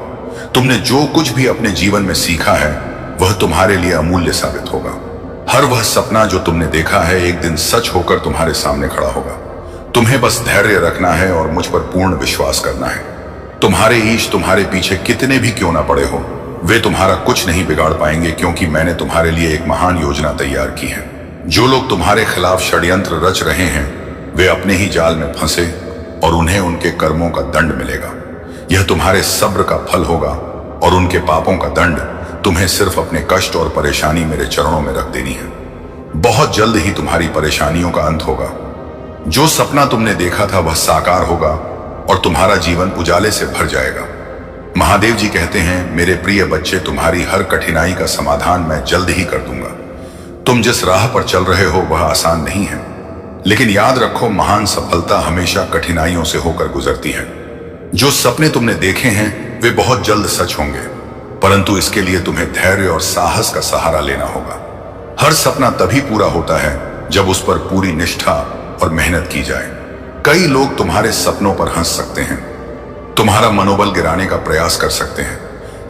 तुमने जो कुछ भी अपने जीवन में सीखा है वह तुम्हारे लिए अमूल्य साबित होगा। हर वह सपना जो तुमने देखा है एक दिन सच होकर तुम्हारे सामने खड़ा होगा। तुम्हें बस धैर्य रखना है और मुझ पर पूर्ण विश्वास करना है। तुम्हारे ईश तुम्हारे पीछे कितने भी क्यों ना पड़े हो, वे तुम्हारा कुछ नहीं बिगाड़ पाएंगे, क्योंकि मैंने तुम्हारे लिए एक महान योजना तैयार की है। जो लोग तुम्हारे खिलाफ षड्यंत्र रच रहे हैं वे अपने ही जाल में फंसे और उन्हें उनके कर्मों का दंड मिलेगा। यह तुम्हारे सब्र का फल होगा और उनके पापों का दंड तुम्हें सिर्फ अपने कष्ट और परेशानी मेरे चरणों में रख देनी है। बहुत जल्द ही तुम्हारी परेशानियों का अंत होगा। जो सपना तुमने देखा था वह साकार होगा और तुम्हारा जीवन उजाले से भर जाएगा। महादेव जी कहते हैं, मेरे प्रिय बच्चे, तुम्हारी हर कठिनाई का समाधान मैं जल्द ही कर दूंगा। तुम जिस राह पर चल रहे हो वह आसान नहीं है, लेकिन याद रखो, महान सफलता हमेशा कठिनाइयों से होकर गुजरती है। जो सपने तुमने देखे हैं वे बहुत जल्द सच होंगे, परंतु इसके लिए तुम्हें धैर्य और साहस का सहारा लेना होगा। हर सपना तभी पूरा होता है जब उस पर पूरी निष्ठा और मेहनत की जाए। कई लोग तुम्हारे सपनों पर हंस सकते हैं, तुम्हारा मनोबल गिराने का प्रयास कर सकते हैं,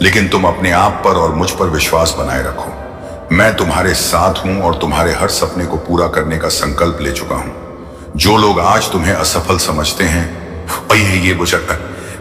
लेकिन तुम अपने आप पर और मुझ पर विश्वास बनाए रखो। मैं तुम्हारे साथ हूं और तुम्हारे हर सपने को पूरा करने का संकल्प ले चुका हूं। जो लोग आज तुम्हें असफल समझते हैं, ये बुझक